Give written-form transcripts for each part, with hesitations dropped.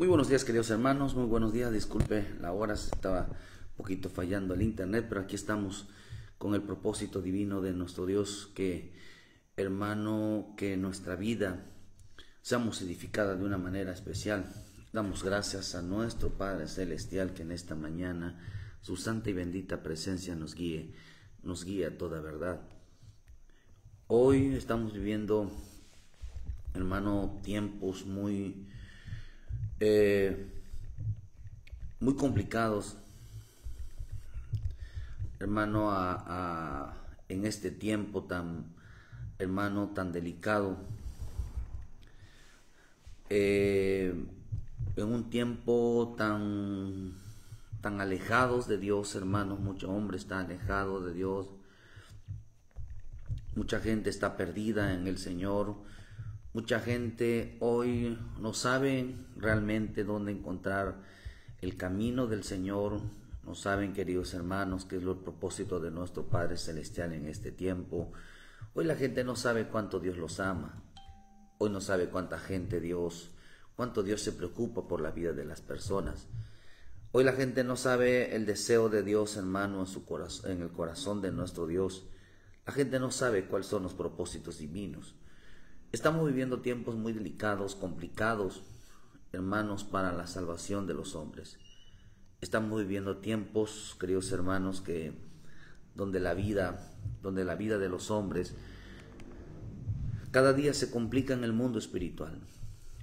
Muy buenos días, queridos hermanos, muy buenos días. Disculpe la hora, estaba un poquito fallando el internet, pero aquí estamos con el propósito divino de nuestro Dios, que, hermano, que nuestra vida seamos edificada de una manera especial. Damos gracias a nuestro Padre Celestial, que en esta mañana su santa y bendita presencia nos guía a toda verdad. Hoy estamos viviendo, hermano, tiempos muy complicados, hermano, en este tiempo tan, hermano, tan delicado, en un tiempo tan alejados de Dios, hermanos. Mucho hombre está alejado de Dios, mucha gente está perdida en el Señor. Mucha gente hoy no sabe realmente dónde encontrar el camino del Señor. No saben, queridos hermanos, qué es el propósito de nuestro Padre Celestial en este tiempo. Hoy la gente no sabe cuánto Dios los ama. Hoy no sabe cuánto Dios se preocupa por la vida de las personas. Hoy la gente no sabe el deseo de Dios, hermano, en el corazón de nuestro Dios. La gente no sabe cuáles son los propósitos divinos. Estamos viviendo tiempos muy delicados, complicados, hermanos, para la salvación de los hombres. Estamos viviendo tiempos, queridos hermanos, donde la vida de los hombres cada día se complica en el mundo espiritual.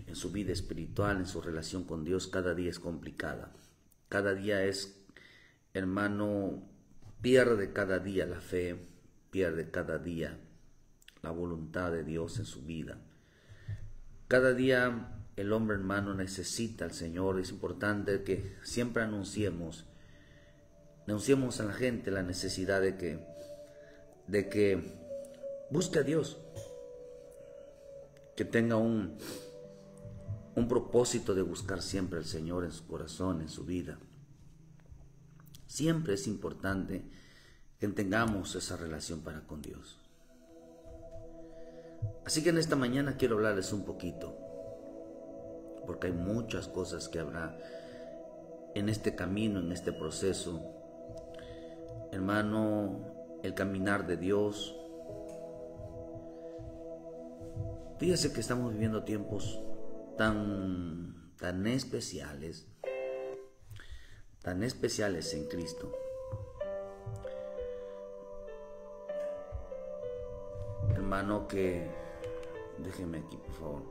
En su vida espiritual, en su relación con Dios, cada día es complicada. Cada día hermano, pierde cada día la fe, pierde cada día la voluntad de Dios en su vida. Cada día el hombre, hermano, necesita al Señor. Es importante que siempre anunciemos a la gente la necesidad de que busque a Dios, que tenga un propósito de buscar siempre al Señor en su corazón, en su vida. Siempre es importante que tengamos esa relación para con Dios. Así que en esta mañana quiero hablarles un poquito, porque hay muchas cosas que habrá en este camino, en este proceso. Hermano, el caminar de Dios. Fíjese que estamos viviendo tiempos tan especiales en Cristo. Hermano, déjeme aquí, por favor.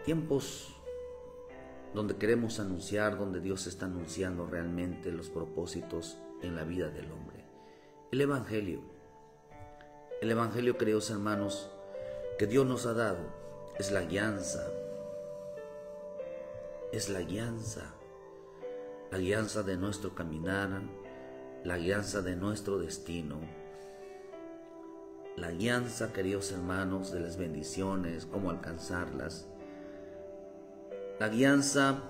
Tiempos donde queremos anunciar, donde Dios está anunciando realmente los propósitos en la vida del hombre. El Evangelio, queridos hermanos, que Dios nos ha dado, es la guianza. Es la guianza de nuestro caminar, la guianza de nuestro destino. La guianza, queridos hermanos, de las bendiciones, cómo alcanzarlas. La guianza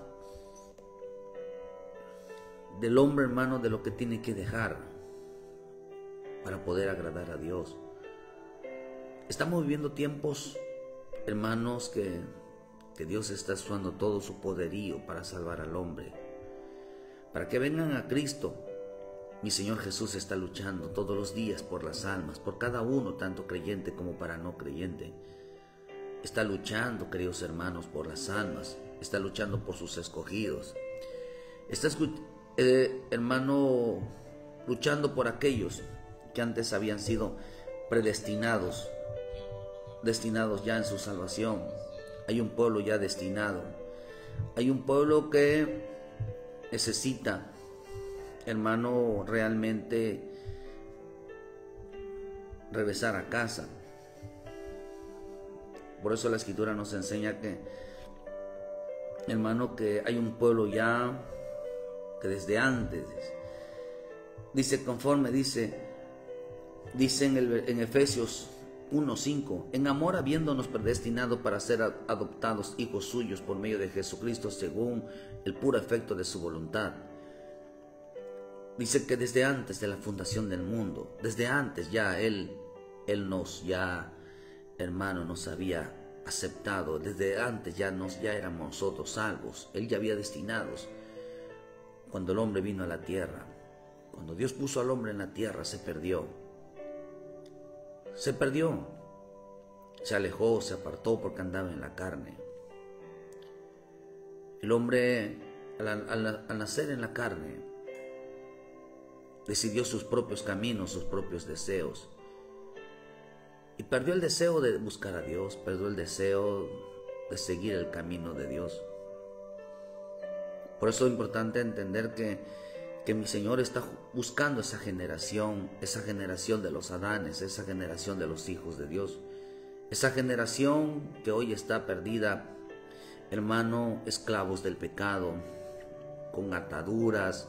del hombre, hermano, de lo que tiene que dejar para poder agradar a Dios. Estamos viviendo tiempos, hermanos, que Dios está usando todo su poderío para salvar al hombre, para que vengan a Cristo. Mi Señor Jesús está luchando todos los días por las almas, por cada uno, tanto creyente como para no creyente. Está luchando, queridos hermanos, por las almas. Está luchando por sus escogidos. Está, hermano, luchando por aquellos que antes habían sido destinados ya en su salvación. Hay un pueblo ya destinado. Hay un pueblo que necesita, hermano, realmente regresar a casa. Por eso la Escritura nos enseña que, hermano, que hay un pueblo ya que desde antes, dice en Efesios 1:5, en amor habiéndonos predestinado para ser adoptados hijos suyos por medio de Jesucristo según el puro afecto de su voluntad. Dice que desde antes de la fundación del mundo, desde antes ya Él hermano, nos había aceptado. Desde antes ya éramos nosotros salvos. Él ya había destinados. Cuando el hombre vino a la tierra, cuando Dios puso al hombre en la tierra, se perdió. Se perdió. Se alejó, se apartó porque andaba en la carne. El hombre, al nacer en la carne, decidió sus propios caminos, sus propios deseos. Y perdió el deseo de buscar a Dios, perdió el deseo de seguir el camino de Dios. Por eso es importante entender que mi Señor está buscando esa generación de los Adanes, esa generación de los hijos de Dios. Esa generación que hoy está perdida, hermano, esclavos del pecado, con ataduras,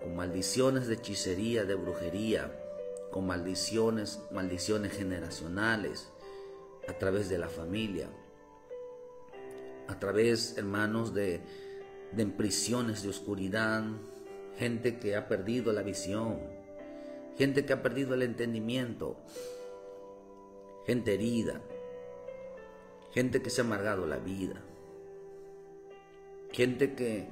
con maldiciones de hechicería, de brujería, con maldiciones generacionales, a través de la familia, a través, hermanos, de prisiones de oscuridad, gente que ha perdido la visión, gente que ha perdido el entendimiento, gente herida, gente que se ha amargado la vida, gente que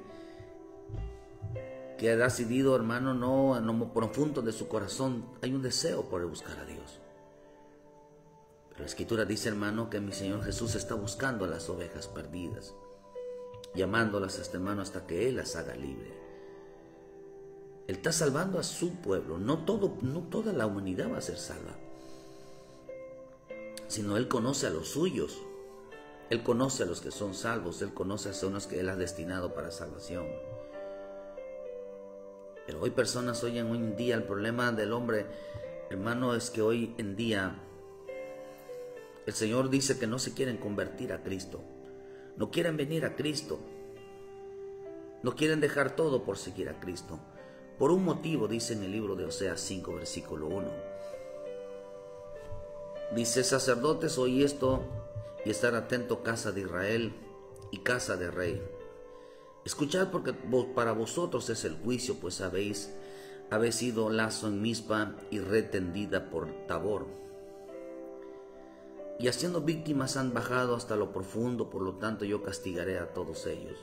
ha decidido, hermano, no en lo profundo de su corazón hay un deseo por buscar a Dios. Pero la Escritura dice, hermano, que mi Señor Jesús está buscando a las ovejas perdidas, llamándolas hasta, hermano, hasta que Él las haga libre. Él está salvando a su pueblo. No toda la humanidad va a ser salva, sino Él conoce a los suyos. Él conoce a los que son salvos. Él conoce a los que Él ha destinado para salvación. Pero hoy en día, el problema del hombre, hermano, es que hoy en día el Señor dice que no se quieren convertir a Cristo. No quieren venir a Cristo. No quieren dejar todo por seguir a Cristo. Por un motivo, dice en el libro de Oseas 5, versículo 1. Dice, sacerdotes, oí esto y estar atento, casa de Israel y casa de rey. Escuchad, porque para vosotros es el juicio, pues habéis sido lazo en Mizpa y red tendida por Tabor. Y haciendo víctimas han bajado hasta lo profundo, por lo tanto yo castigaré a todos ellos.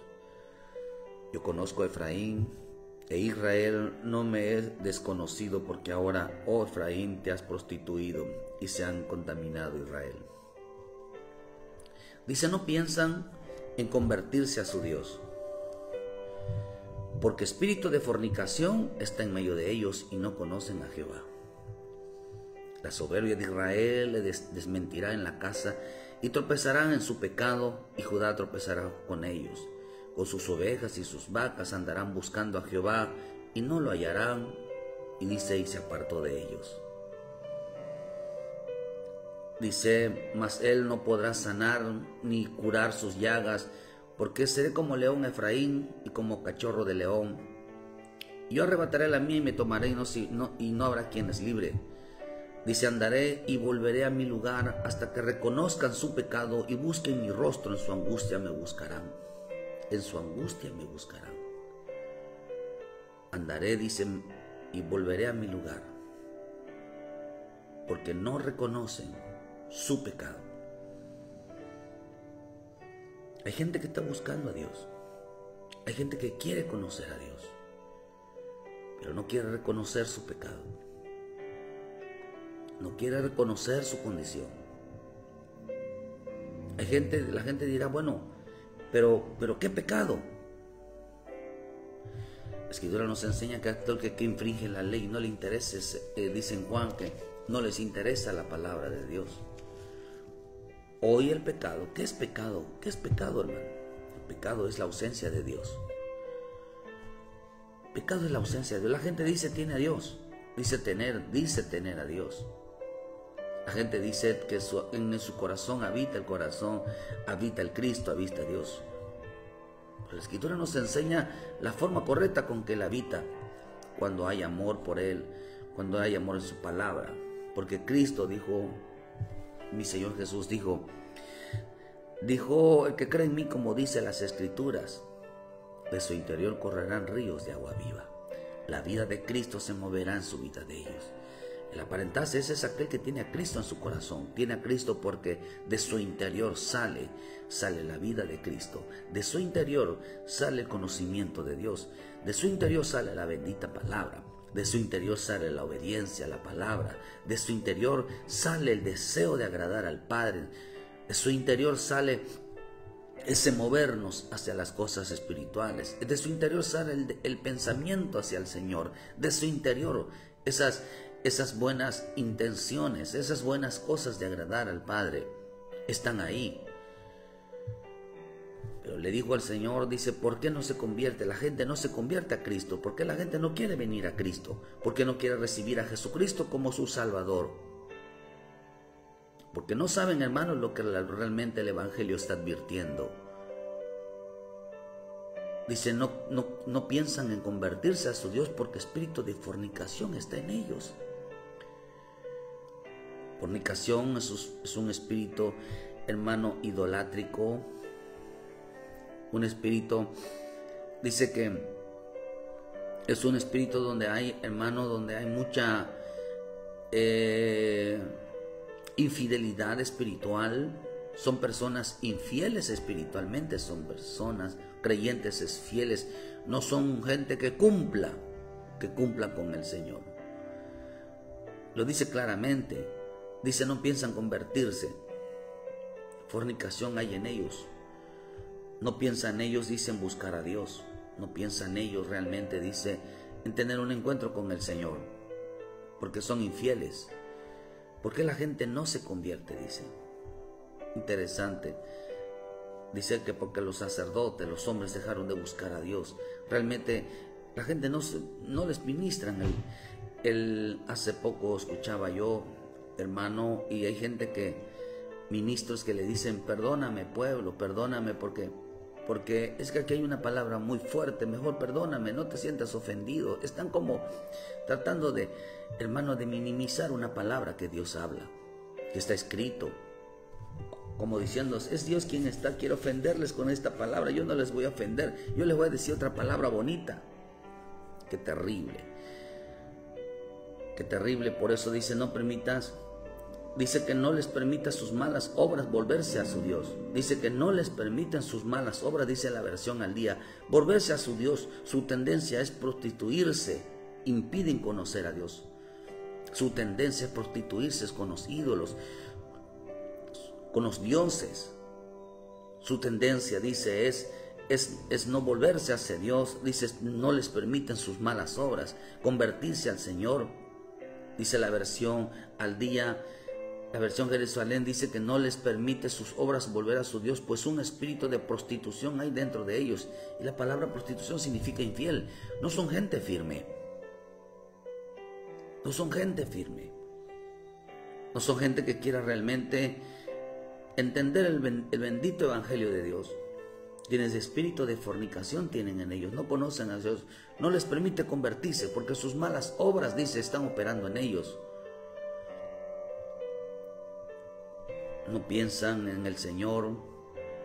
Yo conozco a Efraín, e Israel no me es desconocido, porque ahora, oh Efraín, te has prostituido y se han contaminado Israel. Dice, no piensan en convertirse a su Dios, porque espíritu de fornicación está en medio de ellos y no conocen a Jehová. La soberbia de Israel le desmentirá en la casa y tropezarán en su pecado, y Judá tropezará con ellos. Con sus ovejas y sus vacas andarán buscando a Jehová y no lo hallarán. Y dice, y se apartó de ellos. Dice, mas él no podrá sanar ni curar sus llagas, porque seré como león Efraín y como cachorro de león. Yo arrebataré la mía y me tomaré y no habrá quien les libre. Dice, andaré y volveré a mi lugar hasta que reconozcan su pecado y busquen mi rostro. En su angustia me buscarán. En su angustia me buscarán. Andaré, dice, y volveré a mi lugar, porque no reconocen su pecado. Hay gente que está buscando a Dios. Hay gente que quiere conocer a Dios, pero no quiere reconocer su pecado. No quiere reconocer su condición. La gente dirá, bueno, pero ¿qué pecado? La Escritura nos enseña que aquel que infringe la ley no le interesa, dice en Juan, que no les interesa la palabra de Dios. Hoy el pecado, ¿qué es pecado? ¿Qué es pecado, hermano? El pecado es la ausencia de Dios. El pecado es la ausencia de Dios. La gente dice tiene a Dios, dice tener a Dios. La gente dice que en su corazón habita el Cristo, habita Dios. Pero la Escritura nos enseña la forma correcta con que Él habita, cuando hay amor por Él, cuando hay amor en su palabra. Porque Cristo dijo, mi Señor Jesús dijo, el que cree en mí, como dice las Escrituras, de su interior correrán ríos de agua viva. La vida de Cristo se moverá en su vida de ellos. El aparentarse ese es aquel que tiene a Cristo en su corazón. Tiene a Cristo porque de su interior sale la vida de Cristo. De su interior sale el conocimiento de Dios. De su interior sale la bendita palabra. De su interior sale la obediencia a la palabra. De su interior sale el deseo de agradar al Padre. De su interior sale ese movernos hacia las cosas espirituales. De su interior sale el pensamiento hacia el Señor. De su interior esas buenas intenciones, esas buenas cosas de agradar al Padre están ahí. Pero le dijo al Señor, dice, ¿por qué no se convierte? La gente no se convierte a Cristo. ¿Por qué la gente no quiere venir a Cristo? ¿Por qué no quiere recibir a Jesucristo como su Salvador? Porque no saben, hermanos, lo que realmente el Evangelio está advirtiendo. Dice, no piensan en convertirse a su Dios porque espíritu de fornicación está en ellos. Fornicación es un espíritu, hermano, idolátrico. Un espíritu, dice que es un espíritu donde hay, hermano, donde hay mucha infidelidad espiritual. Son personas infieles espiritualmente, son personas creyentes fieles, no son gente que cumpla con el Señor. Lo dice claramente, dice, no piensan convertirse. Fornicación hay en ellos. No piensan ellos, dice, en buscar a Dios. No piensan ellos realmente, dice, en tener un encuentro con el Señor, porque son infieles. ¿Por qué la gente no se convierte? Dice. Interesante. Dice que porque los sacerdotes, los hombres dejaron de buscar a Dios. Realmente la gente no les ministran. Hace poco escuchaba yo, hermano, y hay gente ministros que le dicen, perdóname pueblo, perdóname porque es que aquí hay una palabra muy fuerte, mejor perdóname, no te sientas ofendido. Están como tratando de, hermano, de minimizar una palabra que Dios habla, que está escrito. Como diciendo, es Dios quien quiere ofenderles con esta palabra, yo no les voy a ofender, yo les voy a decir otra palabra bonita. Qué terrible, por eso dice, no permitas, dice que no les permita sus malas obras volverse a su Dios, dice que no les permitan sus malas obras, dice la versión al día, volverse a su Dios. Su tendencia es prostituirse, impiden conocer a Dios, su tendencia es prostituirse con los ídolos, con los dioses. Su tendencia, dice, es no volverse hacia Dios. Dice, no les permiten sus malas obras, convertirse al Señor. Dice la versión al día, la versión Jerusalén dice que no les permite sus obras volver a su Dios, pues un espíritu de prostitución hay dentro de ellos. Y la palabra prostitución significa infiel. No son gente firme. No son gente firme. No son gente que quiera realmente entender el bendito evangelio de Dios. Tienen espíritu de fornicación, tienen en ellos, no conocen a Dios, no les permite convertirse porque sus malas obras, dice, están operando en ellos. No piensan en el Señor,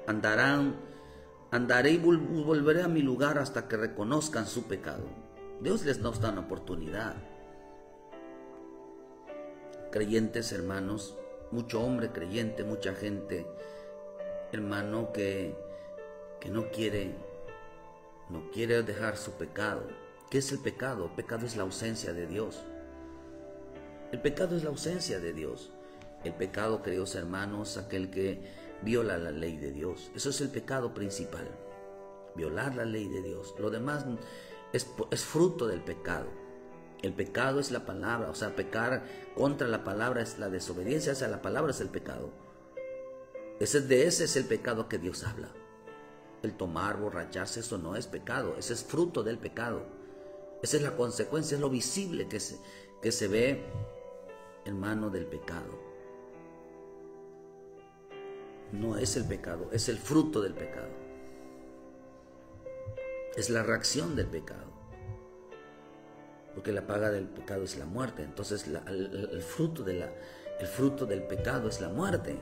andaré y volveré a mi lugar hasta que reconozcan su pecado. Dios les nos da una oportunidad. Creyentes, hermanos, mucho hombre creyente, mucha gente, hermano, que no quiere dejar su pecado. ¿Qué es el pecado? El pecado es la ausencia de Dios. El pecado es la ausencia de Dios. El pecado, queridos hermanos, aquel que viola la ley de Dios. Eso es el pecado principal, violar la ley de Dios. Lo demás es fruto del pecado. El pecado es la palabra, o sea, pecar contra la palabra es la desobediencia hacia la palabra, es el pecado. Ese es el pecado que Dios habla. El tomar, borracharse, eso no es pecado, ese es fruto del pecado. Esa es la consecuencia, es lo visible que se ve, hermano, del pecado. No es el pecado, es el fruto del pecado. Es la reacción del pecado. Porque la paga del pecado es la muerte. Entonces el fruto del pecado es la muerte.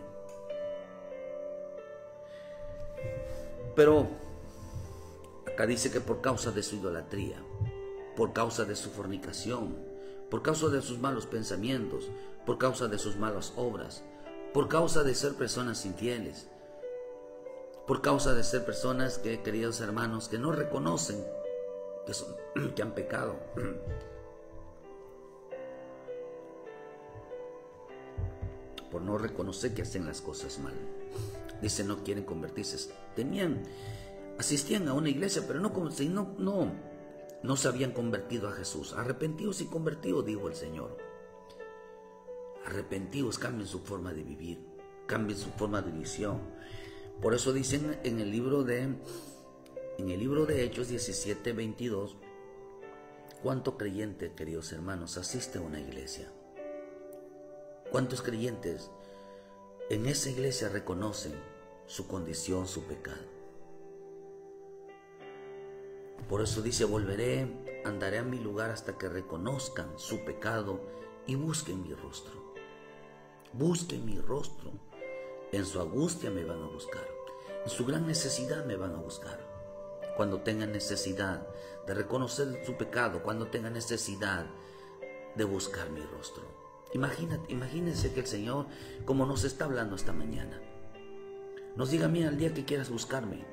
Pero acá dice que por causa de su idolatría, por causa de su fornicación, por causa de sus malos pensamientos, por causa de sus malas obras, por causa de ser personas infieles, por causa de ser personas que, queridos hermanos, que no reconocen que han pecado. Por no reconocer que hacen las cosas mal. Dice, no quieren convertirse. Asistían a una iglesia, pero no se habían convertido a Jesús. Arrepentidos y convertidos, dijo el Señor. Arrepentidos, cambien su forma de vivir, cambien su forma de visión. Por eso dicen en el libro de Hechos 17:22, ¿cuánto creyente, queridos hermanos, asiste a una iglesia? ¿Cuántos creyentes en esa iglesia reconocen su condición, su pecado? Por eso dice, volveré, andaré a mi lugar hasta que reconozcan su pecado y busquen mi rostro. Busquen mi rostro. En su angustia me van a buscar. En su gran necesidad me van a buscar. Cuando tengan necesidad de reconocer su pecado, cuando tengan necesidad de buscar mi rostro. Imagínense que el Señor, como nos está hablando esta mañana, nos diga, mira, el día que quieras buscarme,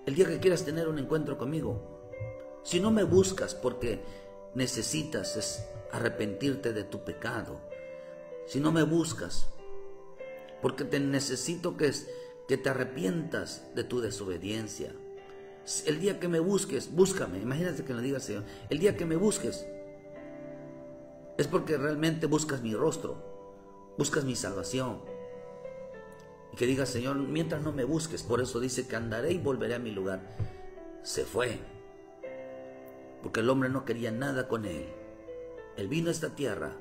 el día que quieras tener un encuentro conmigo, si no me buscas porque necesitas arrepentirte de tu pecado, si no me buscas porque te necesito que te arrepientas de tu desobediencia, el día que me busques, búscame. Imagínate que le diga al Señor, el día que me busques, es porque realmente buscas mi rostro, buscas mi salvación. Y que diga, Señor, mientras no me busques, por eso dice que andaré y volveré a mi lugar. Se fue, porque el hombre no quería nada con él. Él vino a esta tierra,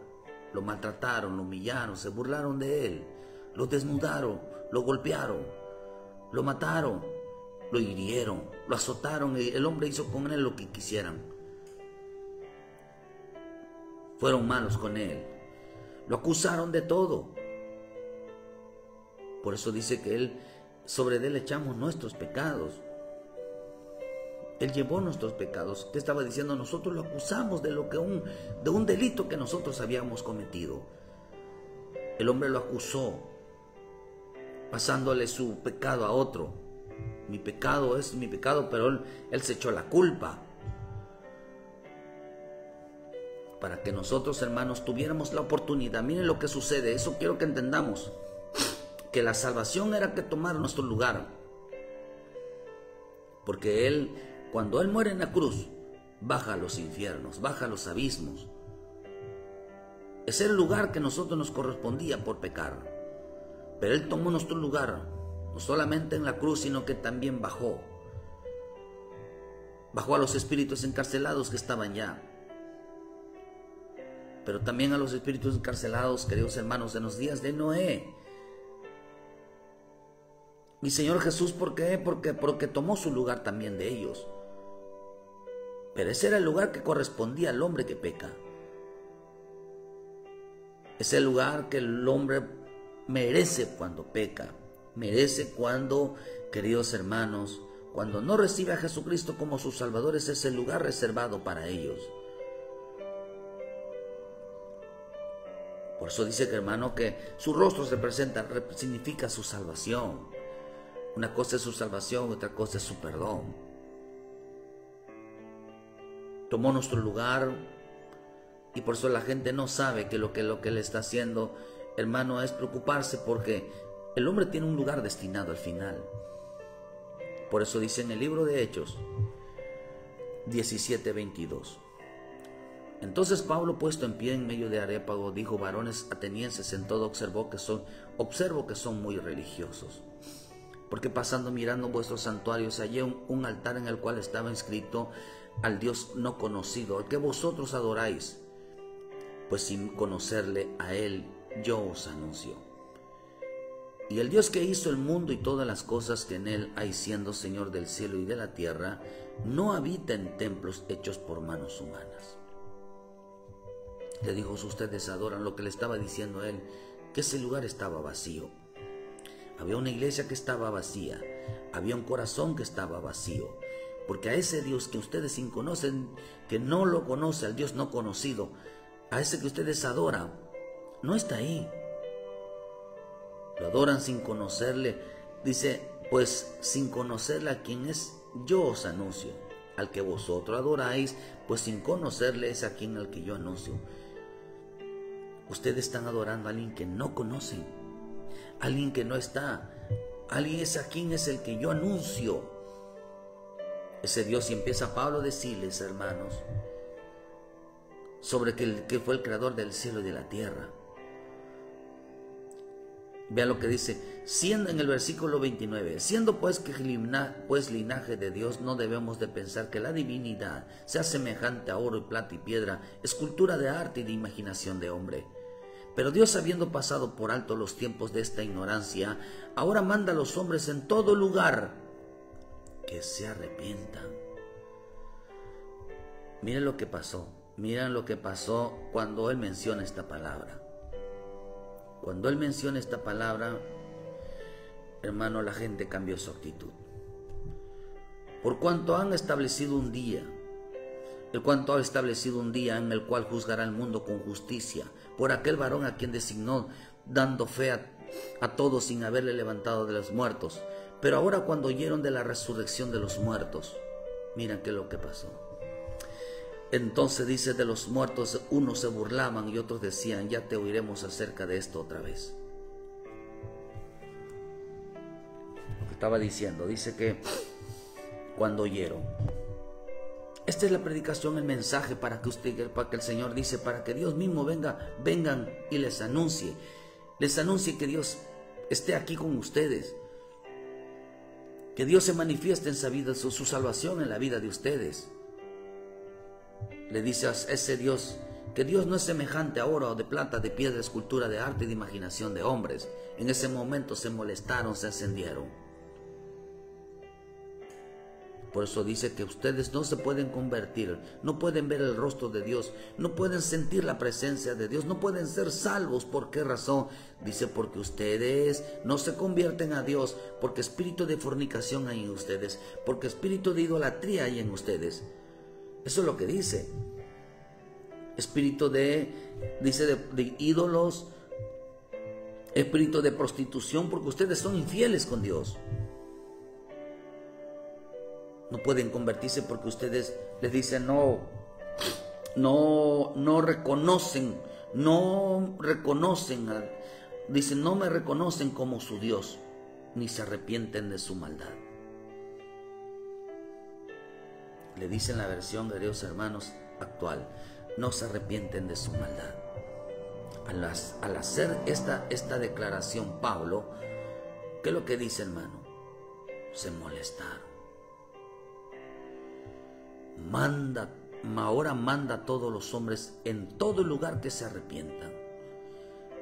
lo maltrataron, lo humillaron, se burlaron de él, lo desnudaron, lo golpearon, lo mataron, lo hirieron, lo azotaron, y el hombre hizo con él lo que quisieran. Fueron malos con él, lo acusaron de todo. Por eso dice que sobre él echamos nuestros pecados. Él llevó nuestros pecados. ¿Qué estaba diciendo? Nosotros lo acusamos de un delito que nosotros habíamos cometido. El hombre lo acusó, pasándole su pecado a otro. Mi pecado es mi pecado, pero él se echó la culpa. Para que nosotros, hermanos, tuviéramos la oportunidad. Miren lo que sucede, eso quiero que entendamos. Que la salvación era que tomara nuestro lugar. Porque cuando Él muere en la cruz, baja a los infiernos, baja a los abismos. Es el lugar que a nosotros nos correspondía por pecar. Pero Él tomó nuestro lugar, no solamente en la cruz, sino que también bajó. Bajó a los espíritus encarcelados que estaban ya. Pero también a los espíritus encarcelados, queridos hermanos, en los días de Noé. Mi Señor Jesús, ¿por qué? Porque tomó su lugar también de ellos. Pero ese era el lugar que correspondía al hombre que peca. Es el lugar que el hombre merece cuando peca. Merece cuando, queridos hermanos, cuando no recibe a Jesucristo como su Salvador, ese es el lugar reservado para ellos. Por eso dice que, hermano, que su rostro significa su salvación. Una cosa es su salvación, otra cosa es su perdón. Tomó nuestro lugar y por eso la gente no sabe que lo que él está haciendo, hermano, es preocuparse, porque el hombre tiene un lugar destinado al final. Por eso dice en el libro de Hechos 17:22. Entonces Pablo, puesto en pie en medio de Areópago, dijo: varones atenienses, en todo observo que son muy religiosos. Porque pasando mirando vuestros santuarios, hallé un altar en el cual estaba inscrito al Dios no conocido, al que vosotros adoráis, pues sin conocerle a él yo os anuncio. Y el Dios que hizo el mundo y todas las cosas que en él hay, siendo Señor del cielo y de la tierra, no habita en templos hechos por manos humanas. Le dijo: si ustedes adoran, lo que le estaba diciendo él, que ese lugar estaba vacío. Había una iglesia que estaba vacía, había un corazón que estaba vacío. Porque a ese Dios que ustedes sin conocen, que no lo conoce, al Dios no conocido, a ese que ustedes adoran, no está ahí. Lo adoran sin conocerle. Dice, pues sin conocerle a quien es, yo os anuncio. Al que vosotros adoráis, pues sin conocerle es a quien al que yo anuncio. Ustedes están adorando a alguien que no conocen, alguien que no está, alguien es a quien es el que yo anuncio. Ese Dios, y empieza Pablo a decirles, hermanos, sobre que fue el creador del cielo y de la tierra. Vean lo que dice, siendo en el versículo 29, siendo pues linaje de Dios, no debemos de pensar que la divinidad sea semejante a oro y plata y piedra, escultura de arte y de imaginación de hombre. Pero Dios, habiendo pasado por alto los tiempos de esta ignorancia, ahora manda a los hombres en todo lugar que se arrepientan. Miren lo que pasó cuando Él menciona esta palabra. Cuando Él menciona esta palabra, hermano, la gente cambió su actitud. Por cuanto han establecido un día, en el cual juzgará el mundo con justicia, por aquel varón a quien designó, dando fe a todos sin haberle levantado de los muertos. Pero ahora cuando oyeron de la resurrección de los muertos, miren qué es lo que pasó. Entonces dice, de los muertos unos se burlaban y otros decían, ya te oiremos acerca de esto otra vez. Lo que estaba diciendo, dice que cuando oyeron. Esta es la predicación, el mensaje para que el Señor dice, para que Dios mismo vengan y les anuncie que Dios esté aquí con ustedes, que Dios se manifieste en su salvación en la vida de ustedes. Le dice a ese Dios que Dios no es semejante a oro o de plata, de piedra, escultura de arte y de imaginación de hombres. En ese momento se molestaron, se encendieron. Por eso dice que ustedes no se pueden convertir, no pueden ver el rostro de Dios, no pueden sentir la presencia de Dios, no pueden ser salvos. ¿Por qué razón? Dice, porque ustedes no se convierten a Dios, porque espíritu de fornicación hay en ustedes, porque espíritu de idolatría hay en ustedes. Eso es lo que dice. Espíritu de ídolos, espíritu de prostitución, porque ustedes son infieles con Dios. No pueden convertirse porque ustedes les dicen no reconocen, dicen no me reconocen como su Dios, ni se arrepienten de su maldad. Le dice en la versión de Dios, hermanos, actual, no se arrepienten de su maldad. Al hacer esta declaración, Pablo, ¿qué es lo que dice, hermano? Se molestaron. Ahora manda a todos los hombres en todo lugar que se arrepientan,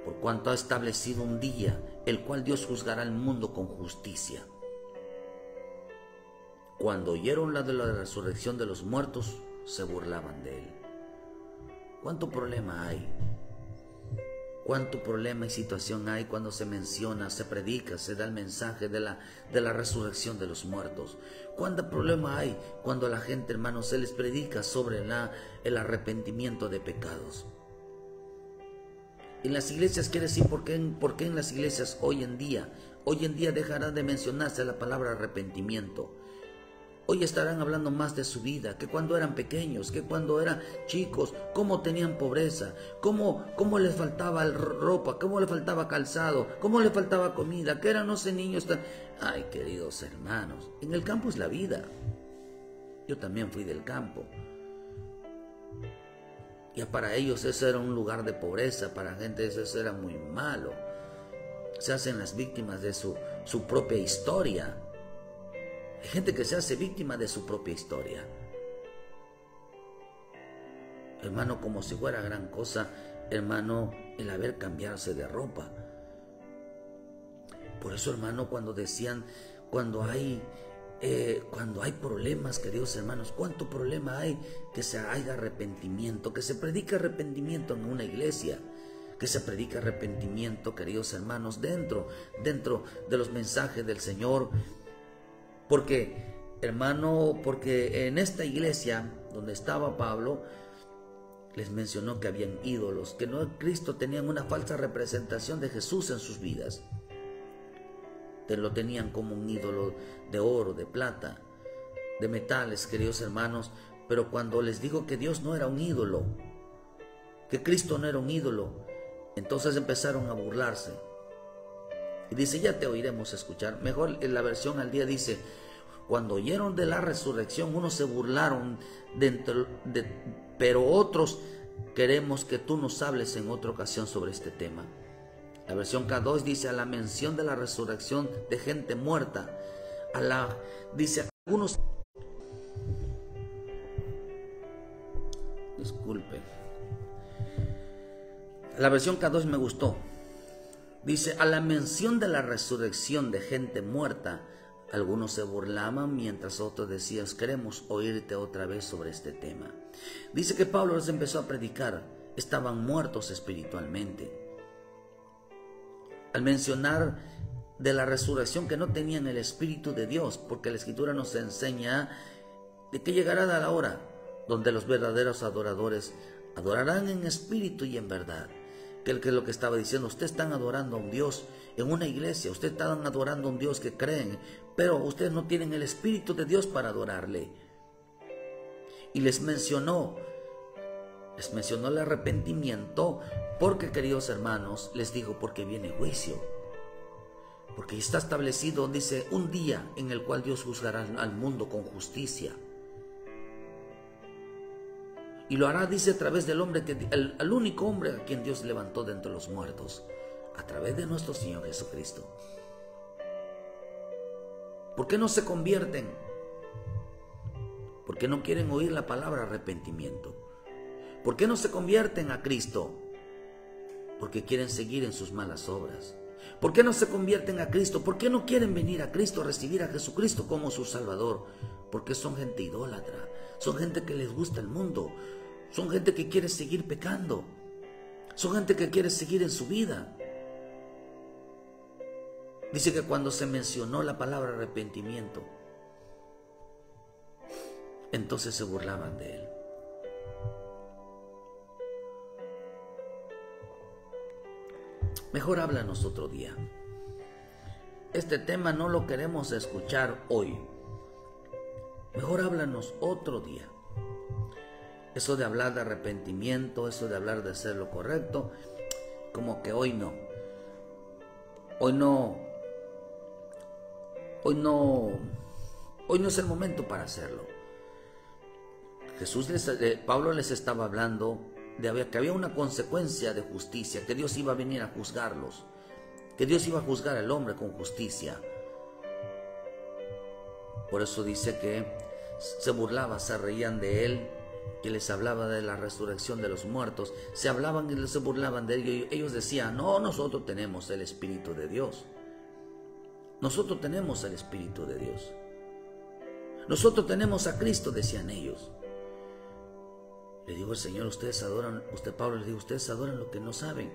por cuanto ha establecido un día, el cual Dios juzgará al mundo con justicia. Cuando oyeron la de la resurrección de los muertos, se burlaban de Él. ¿Cuánto problema hay? ¿Cuánto problema y situación hay cuando se menciona, se predica, se da el mensaje de la resurrección de los muertos? ¿Cuánto problema hay cuando a la gente, hermanos, se les predica sobre el arrepentimiento de pecados? En las iglesias, quiere decir, ¿por qué en las iglesias hoy en día dejará de mencionarse la palabra arrepentimiento? Hoy estarán hablando más de su vida, que cuando eran pequeños, que cuando eran chicos, cómo tenían pobreza, cómo les faltaba ropa, cómo les faltaba calzado, cómo les faltaba comida, que eran, no sé, niños. Ay, queridos hermanos, en el campo es la vida. Yo también fui del campo. Y para ellos eso era un lugar de pobreza, para gente eso era muy malo. Se hacen las víctimas de su propia historia. Hay gente que se hace víctima de su propia historia. Hermano, como si fuera gran cosa, hermano, el haber cambiarse de ropa. Por eso, hermano, cuando hay problemas, queridos hermanos, ¿cuánto problema hay que se haga arrepentimiento, que se predique arrepentimiento en una iglesia? Que se predique arrepentimiento, queridos hermanos, dentro de los mensajes del Señor. Porque hermano, porque en esta iglesia donde estaba Pablo, les mencionó que habían ídolos, que no Cristo tenían una falsa representación de Jesús en sus vidas. Que lo tenían como un ídolo de oro, de plata, de metales, queridos hermanos. Pero cuando les dijo que Dios no era un ídolo, que Cristo no era un ídolo, entonces empezaron a burlarse. Y dice, ya te oiremos escuchar. Mejor en la versión al día dice, cuando oyeron de la resurrección, unos se burlaron, pero otros queremos que tú nos hables en otra ocasión sobre este tema. La versión K2 dice, a la mención de la resurrección de gente muerta, dice, algunos... Disculpe. La versión K2 me gustó. Dice, a la mención de la resurrección de gente muerta, algunos se burlaban mientras otros decían, queremos oírte otra vez sobre este tema. Dice que Pablo les empezó a predicar, estaban muertos espiritualmente. Al mencionar de la resurrección que no tenían el Espíritu de Dios, porque la Escritura nos enseña de que llegará la hora donde los verdaderos adoradores adorarán en espíritu y en verdad. Que es lo que estaba diciendo, ustedes están adorando a un Dios en una iglesia, ustedes están adorando a un Dios que creen, pero ustedes no tienen el Espíritu de Dios para adorarle. Y les mencionó el arrepentimiento, porque, queridos hermanos, les digo, porque viene juicio. Porque está establecido, dice, un día en el cual Dios juzgará al mundo con justicia. Y lo hará, dice, a través del hombre, al único hombre a quien Dios levantó de entre los muertos, a través de nuestro Señor Jesucristo. ¿Por qué no se convierten? ¿Por qué no quieren oír la palabra arrepentimiento? ¿Por qué no se convierten a Cristo? Porque quieren seguir en sus malas obras. ¿Por qué no se convierten a Cristo? ¿Por qué no quieren venir a Cristo, a recibir a Jesucristo como su Salvador? Porque son gente idólatra, son gente que les gusta el mundo, son gente que quiere seguir pecando, son gente que quiere seguir en su vida. Dice que cuando se mencionó la palabra arrepentimiento, entonces se burlaban de él. Mejor háblanos otro día. Este tema no lo queremos escuchar hoy. Mejor háblanos otro día. Eso de hablar de arrepentimiento, eso de hablar de hacer lo correcto, como que hoy no. Hoy no es el momento para hacerlo. Pablo les estaba hablando de que había una consecuencia de justicia, que Dios iba a venir a juzgarlos, que Dios iba a juzgar al hombre con justicia. Por eso dice que se burlaban, se reían de él, que les hablaba de la resurrección de los muertos, se hablaban y se burlaban de él. Ellos decían, no, nosotros tenemos el Espíritu de Dios. Nosotros tenemos el Espíritu de Dios. Nosotros tenemos a Cristo, decían ellos. Le digo al Señor, Pablo les dijo, ustedes adoran lo que no saben.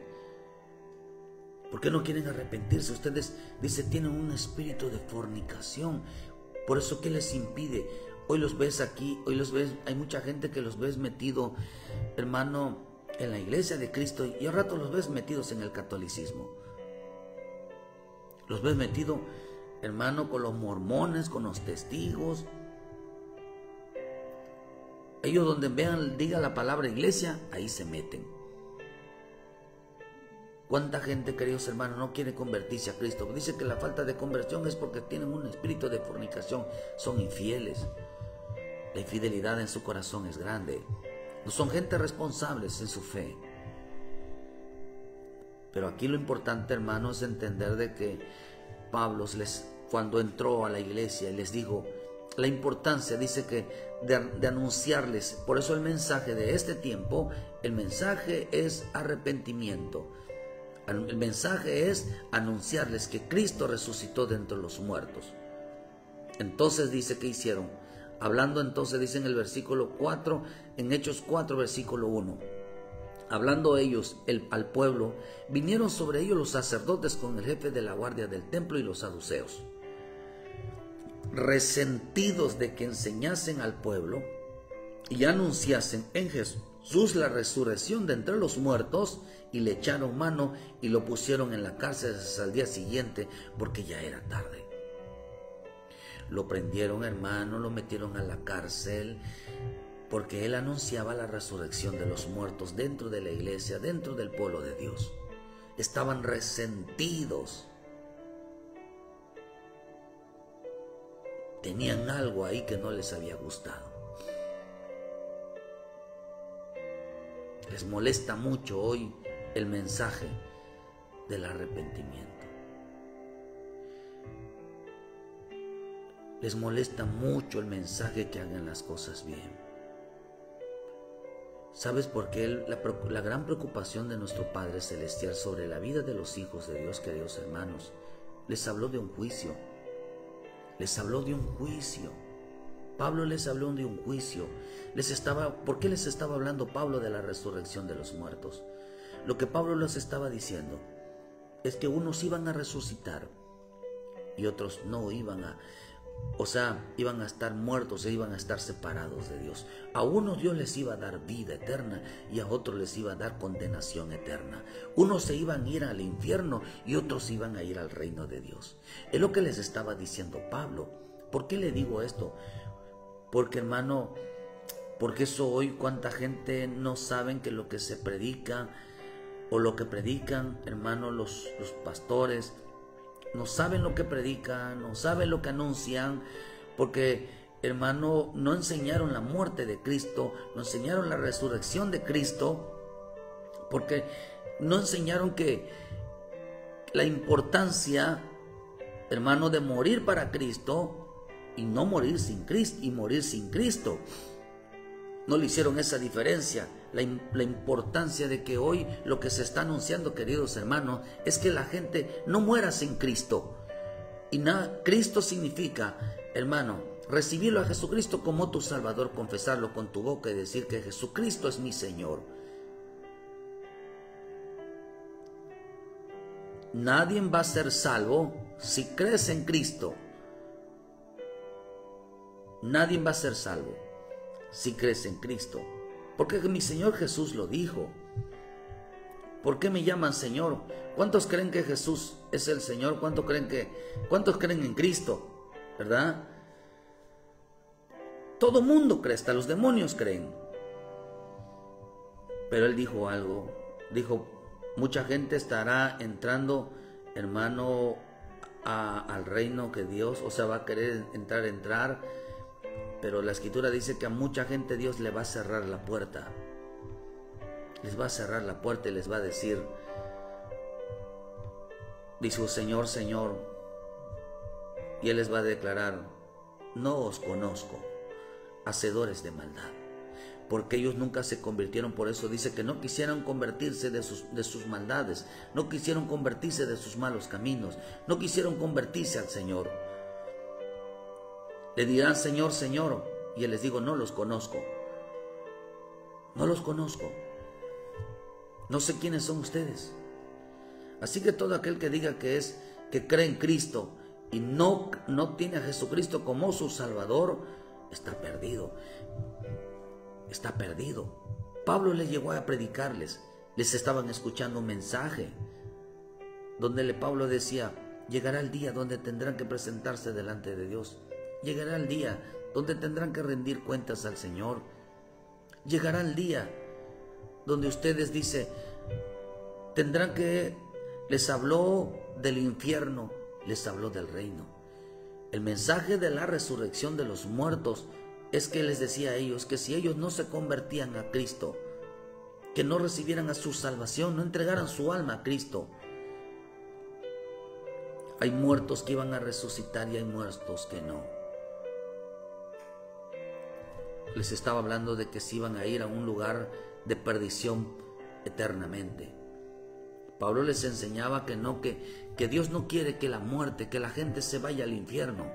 ¿Por qué no quieren arrepentirse? Ustedes, dice, tienen un espíritu de fornicación. Por eso, ¿qué les impide? Hoy los ves aquí, hay mucha gente que los ves metido, hermano, en la iglesia de Cristo, y al rato los ves metidos en el catolicismo. Los ves metidos, hermano, con los mormones, con los testigos. Ellos donde vean, diga la palabra iglesia, ahí se meten. ¿Cuánta gente, queridos hermanos, no quiere convertirse a Cristo? Dice que la falta de conversión es porque tienen un espíritu de fornicación, son infieles. La infidelidad en su corazón es grande. No son gente responsables en su fe. Pero aquí lo importante, hermanos, es entender de que Pablo cuando entró a la iglesia les dijo la importancia, dice que de anunciarles. Por eso el mensaje de este tiempo, el mensaje es arrepentimiento. El mensaje es anunciarles que Cristo resucitó de entre los muertos. Entonces dice, ¿qué hicieron? Hablando entonces, dice en el versículo 4, en Hechos 4, versículo 1. Hablando ellos al pueblo, vinieron sobre ellos los sacerdotes con el jefe de la guardia del templo y los saduceos. resentidos de que enseñasen al pueblo y anunciasen en Jesús la resurrección de entre los muertos, y le echaron mano y lo pusieron en la cárcel hasta el día siguiente, porque ya era tarde. Lo prendieron, hermano, lo metieron a la cárcel, porque él anunciaba la resurrección de los muertos dentro de la iglesia, dentro del pueblo de Dios. Estaban resentidos. Tenían algo ahí que no les había gustado. Les molesta mucho hoy el mensaje del arrepentimiento. Les molesta mucho el mensaje que hagan las cosas bien. ¿Sabes por qué? La gran preocupación de nuestro Padre Celestial sobre la vida de los hijos de Dios, queridos hermanos, les habló de un juicio. Les habló de un juicio. Pablo les habló de un juicio. ¿Por qué les estaba hablando Pablo de la resurrección de los muertos? Lo que Pablo les estaba diciendo es que unos iban a resucitar y otros no iban a, iban a estar muertos e iban a estar separados de Dios. A unos Dios les iba a dar vida eterna y a otros les iba a dar condenación eterna. Unos se iban a ir al infierno y otros iban a ir al reino de Dios. Es lo que les estaba diciendo Pablo. ¿Por qué le digo esto? Porque, hermano, porque eso hoy cuánta gente no saben que lo que se predica o lo que predican, hermano, los pastores, no saben lo que predican, no saben lo que anuncian, porque, hermano, no enseñaron la muerte de Cristo, no enseñaron la resurrección de Cristo, porque no enseñaron que la importancia, hermano, de morir para Cristo y no morir sin Cristo, y morir sin Cristo. No le hicieron esa diferencia. La importancia de que hoy lo que se está anunciando, queridos hermanos, es que la gente no muera sin Cristo. Y Cristo significa, hermano, recibirlo a Jesucristo como tu Salvador, confesarlo con tu boca y decir que Jesucristo es mi Señor. Nadie va a ser salvo si crees en Cristo. Nadie va a ser salvo si crees en Cristo. Porque mi Señor Jesús lo dijo. ¿Por qué me llaman Señor? ¿Cuántos creen que Jesús es el Señor? ¿Cuántos creen en Cristo? ¿Verdad? Todo mundo cree, hasta los demonios creen. Pero Él dijo algo. Dijo, mucha gente estará entrando, hermano, al reino que Dios, va a querer entrar, pero la Escritura dice que a mucha gente Dios le va a cerrar la puerta. Les va a cerrar la puerta y les va a decir, dice, Señor, Señor, y Él les va a declarar, no os conozco, hacedores de maldad. Porque ellos nunca se convirtieron. Por eso dice que no quisieron convertirse de sus maldades, no quisieron convertirse de sus malos caminos, no quisieron convertirse al Señor. Le dirán, Señor, Señor, y Él les digo, no los conozco. No los conozco. No sé quiénes son ustedes. Así que todo aquel que diga que cree en Cristo y no tiene a Jesucristo como su Salvador, está perdido. Está perdido. Pablo les llegó a predicarles. Les estaban escuchando un mensaje donde Pablo decía, llegará el día donde tendrán que presentarse delante de Dios. Llegará el día donde tendrán que rendir cuentas al Señor. Llegará el día donde ustedes dicen, les habló del infierno, les habló del reino. El mensaje de la resurrección de los muertos es que les decía a ellos que si ellos no se convertían a Cristo, que no recibieran a su salvación, no entregaran su alma a Cristo, hay muertos que iban a resucitar y hay muertos que no. Les estaba hablando de que se iban a ir a un lugar de perdición eternamente. Pablo les enseñaba que Dios no quiere que la muerte, que la gente se vaya al infierno.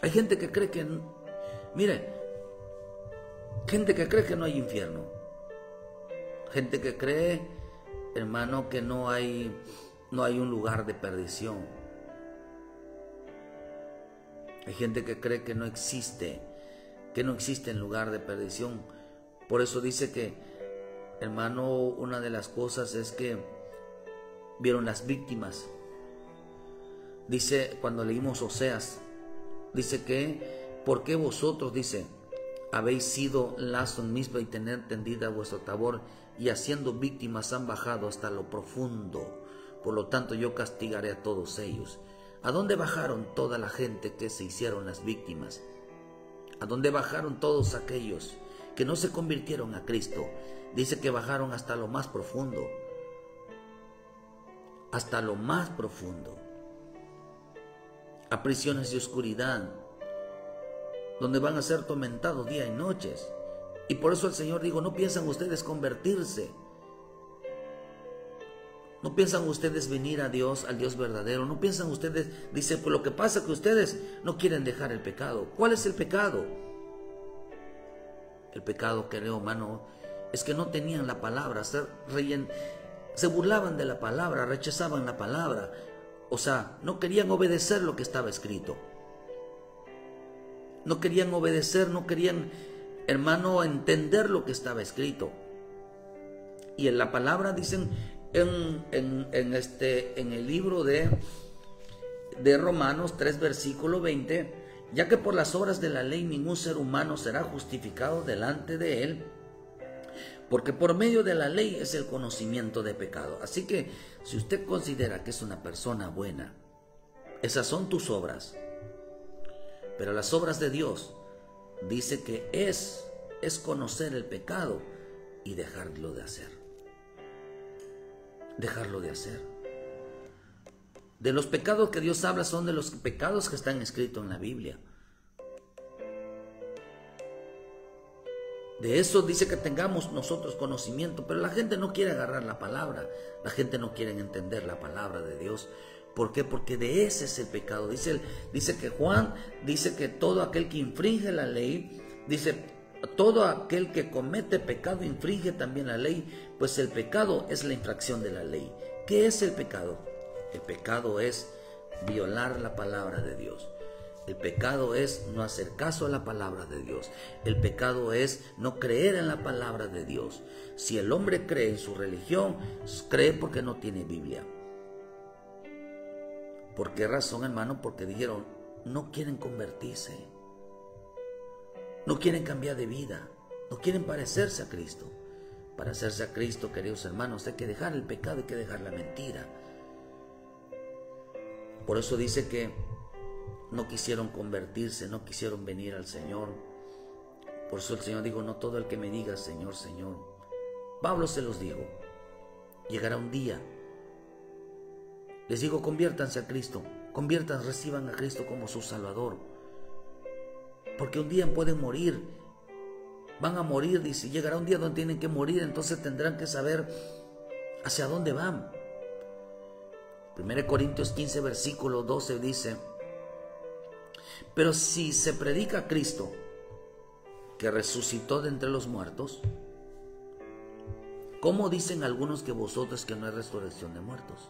Hay gente que cree que, gente que cree que no hay infierno. Gente que cree, hermano, que no hay un lugar de perdición. Hay gente que cree que no existe en lugar de perdición. Por eso dice que, hermano, una de las cosas es que vieron las víctimas. Dice, cuando leímos Oseas, dice que, ¿por qué vosotros, dice, habéis sido lazo en Mizpa y tener tendida vuestro Tabor, y haciendo víctimas han bajado hasta lo profundo? Por lo tanto yo castigaré a todos ellos. ¿A dónde bajaron toda la gente que se hicieron las víctimas? ¿A dónde bajaron todos aquellos que no se convirtieron a Cristo? Dice que bajaron hasta lo más profundo. Hasta lo más profundo. A prisiones de oscuridad, donde van a ser tormentados día y noches. Y por eso el Señor dijo, no piensan ustedes convertirse. No piensan ustedes venir a Dios, al Dios verdadero. No piensan ustedes, dice, pues lo que pasa es que ustedes no quieren dejar el pecado. ¿Cuál es el pecado? El pecado, creo, hermano, es que no tenían la palabra. Se burlaban de la palabra, rechazaban la palabra. O sea, no querían obedecer lo que estaba escrito. No querían obedecer, no querían, hermano, entender lo que estaba escrito. Y en la palabra dicen en el libro de Romanos 3, versículo 20, ya que por las obras de la ley ningún ser humano será justificado delante de él, porque por medio de la ley es el conocimiento de pecado. Así que si usted considera que es una persona buena, esas son tus obras. Pero las obras de Dios dice que es conocer el pecado y dejarlo de hacer. Dejarlo de hacer. De los pecados que Dios habla son de los pecados que están escritos en la Biblia. De eso dice que tengamos nosotros conocimiento, pero la gente no quiere agarrar la palabra, la gente no quiere entender la palabra de Dios. ¿Por qué? Porque de ese es el pecado. Dice que Juan dice que todo aquel que infringe la ley, dice, todo aquel que comete pecado infringe también la ley, pues el pecado es la infracción de la ley. ¿Qué es el pecado? El pecado es violar la palabra de Dios. El pecado es no hacer caso a la palabra de Dios. El pecado es no creer en la palabra de Dios. Si el hombre cree en su religión, cree porque no tiene Biblia. ¿Por qué razón, hermano? Porque dijeron, no quieren convertirse. No quieren cambiar de vida. No quieren parecerse a Cristo. Para hacerse a Cristo, queridos hermanos, hay que dejar el pecado, hay que dejar la mentira. Por eso dice que no quisieron convertirse, no quisieron venir al Señor. Por eso el Señor dijo, no todo el que me diga Señor, Señor. Pablo se los dijo, llegará un día. Les digo, conviértanse a Cristo, reciban a Cristo como su Salvador. Porque un día pueden morir, van a morir, dice, llegará un día donde tienen que morir, entonces tendrán que saber hacia dónde van. 1 Corintios 15, versículo 12 dice, pero si se predica a Cristo, que resucitó de entre los muertos, ¿cómo dicen algunos que vosotros que no hay resurrección de muertos?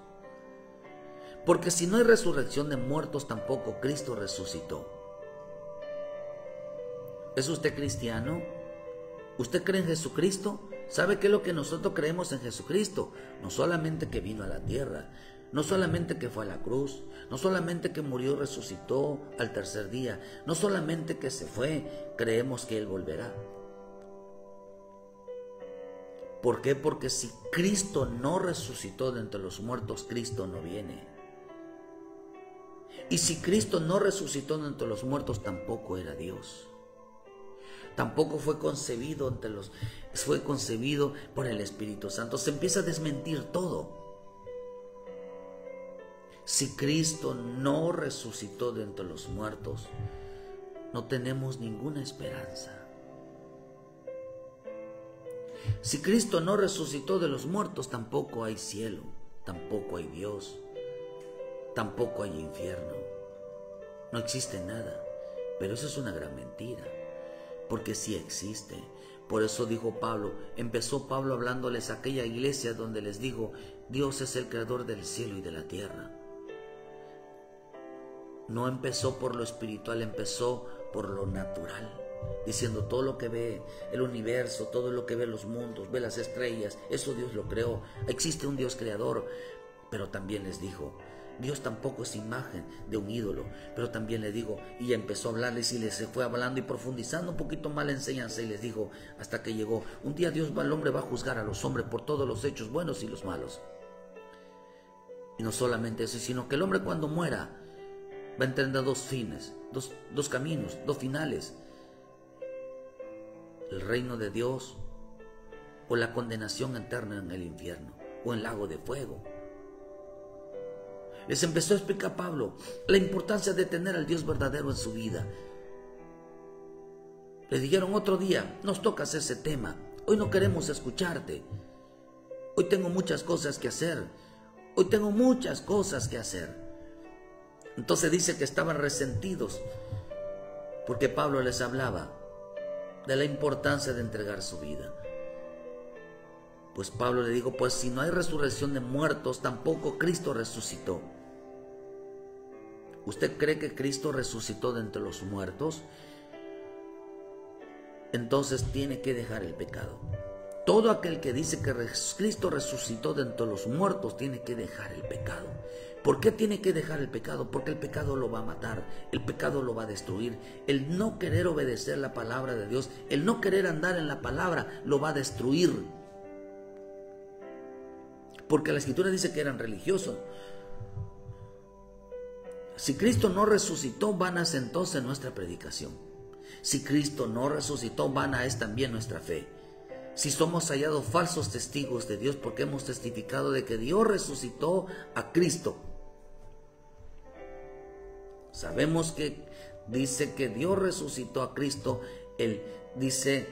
Porque si no hay resurrección de muertos, tampoco Cristo resucitó. ¿Es usted cristiano? ¿Usted cree en Jesucristo? ¿Sabe qué es lo que nosotros creemos en Jesucristo? No solamente que vino a la tierra, no solamente que fue a la cruz, no solamente que murió y resucitó al tercer día, no solamente que se fue, creemos que Él volverá. ¿Por qué? Porque si Cristo no resucitó de entre los muertos, Cristo no viene. Y si Cristo no resucitó de entre los muertos, tampoco era Dios. Tampoco fue concebido fue concebido por el Espíritu Santo. Se empieza a desmentir todo. Si Cristo no resucitó de entre los muertos, no tenemos ninguna esperanza. Si Cristo no resucitó de los muertos, tampoco hay cielo, tampoco hay Dios, tampoco hay infierno. No existe nada. Pero eso es una gran mentira, porque sí existe. Por eso dijo Pablo, empezó Pablo hablándoles a aquella iglesia donde les dijo, Dios es el creador del cielo y de la tierra. no empezó por lo espiritual, empezó por lo natural, diciendo todo lo que ve el universo, todo lo que ve los mundos, ve las estrellas, eso Dios lo creó. Existe un Dios creador, pero también les dijo, Dios tampoco es imagen de un ídolo, pero también le digo, y empezó a hablarles y les fue hablando y profundizando un poquito más la enseñanza y les dijo, hasta que llegó, un día Dios al hombre va a juzgar a los hombres por todos los hechos buenos y los malos. Y no solamente eso, sino que el hombre cuando muera va a entender dos fines, dos caminos, dos finales. El reino de Dios o la condenación eterna en el infierno o en el lago de fuego. Les empezó a explicar Pablo la importancia de tener al Dios verdadero en su vida. Le dijeron otro día, nos tocas ese tema, hoy no queremos escucharte, hoy tengo muchas cosas que hacer, hoy tengo muchas cosas que hacer. Entonces dice que estaban resentidos porque Pablo les hablaba de la importancia de entregar su vida. Pues Pablo le dijo, pues si no hay resurrección de muertos, tampoco Cristo resucitó. ¿Usted cree que Cristo resucitó de entre los muertos? Entonces tiene que dejar el pecado. Todo aquel que dice que Cristo resucitó de entre los muertos tiene que dejar el pecado. ¿Por qué tiene que dejar el pecado? Porque el pecado lo va a matar, el pecado lo va a destruir. El no querer obedecer la palabra de Dios, el no querer andar en la palabra, lo va a destruir. Porque la Escritura dice que eran religiosos. Si Cristo no resucitó, vana es entonces nuestra predicación. Si Cristo no resucitó, vana es también nuestra fe. Si somos hallados falsos testigos de Dios porque hemos testificado de que Dios resucitó a Cristo. Sabemos que dice que Dios resucitó a Cristo. Él dice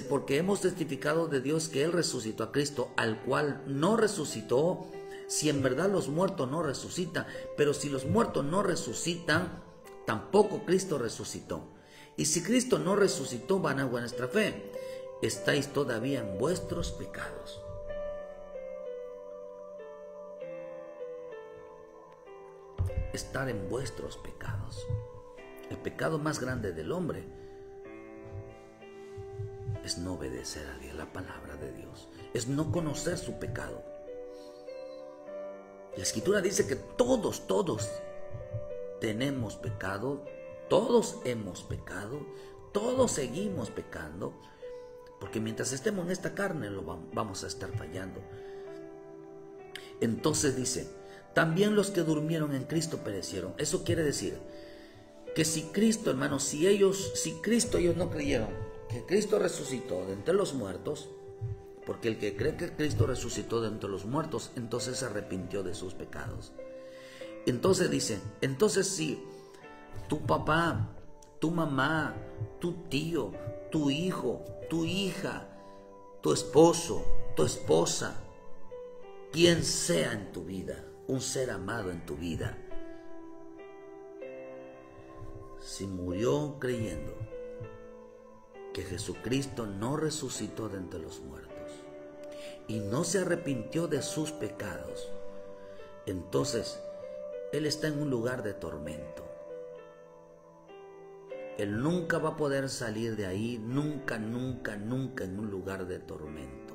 porque hemos testificado de Dios que Él resucitó a Cristo, al cual no resucitó. Si en verdad los muertos no resucitan, pero si los muertos no resucitan, tampoco Cristo resucitó. Y si Cristo no resucitó, vana es vuestra fe. Estáis todavía en vuestros pecados. Estar en vuestros pecados. El pecado más grande del hombre es no obedecer a Dios, la palabra de Dios. Es no conocer su pecado. La Escritura dice que todos tenemos pecado, todos hemos pecado, todos seguimos pecando, porque mientras estemos en esta carne vamos a estar fallando. Entonces dice, también los que durmieron en Cristo perecieron. Eso quiere decir que si Cristo, hermanos, si Cristo ellos no creyeron que Cristo resucitó de entre los muertos, porque el que cree que Cristo resucitó de entre los muertos, entonces se arrepintió de sus pecados. Entonces dice, entonces si tu papá, tu mamá, tu tío, tu hijo, tu hija, tu esposo, tu esposa, quien sea en tu vida, un ser amado en tu vida, si murió creyendo que Jesucristo no resucitó de entre los muertos y no se arrepintió de sus pecados, entonces él está en un lugar de tormento. Él nunca va a poder salir de ahí, nunca en un lugar de tormento.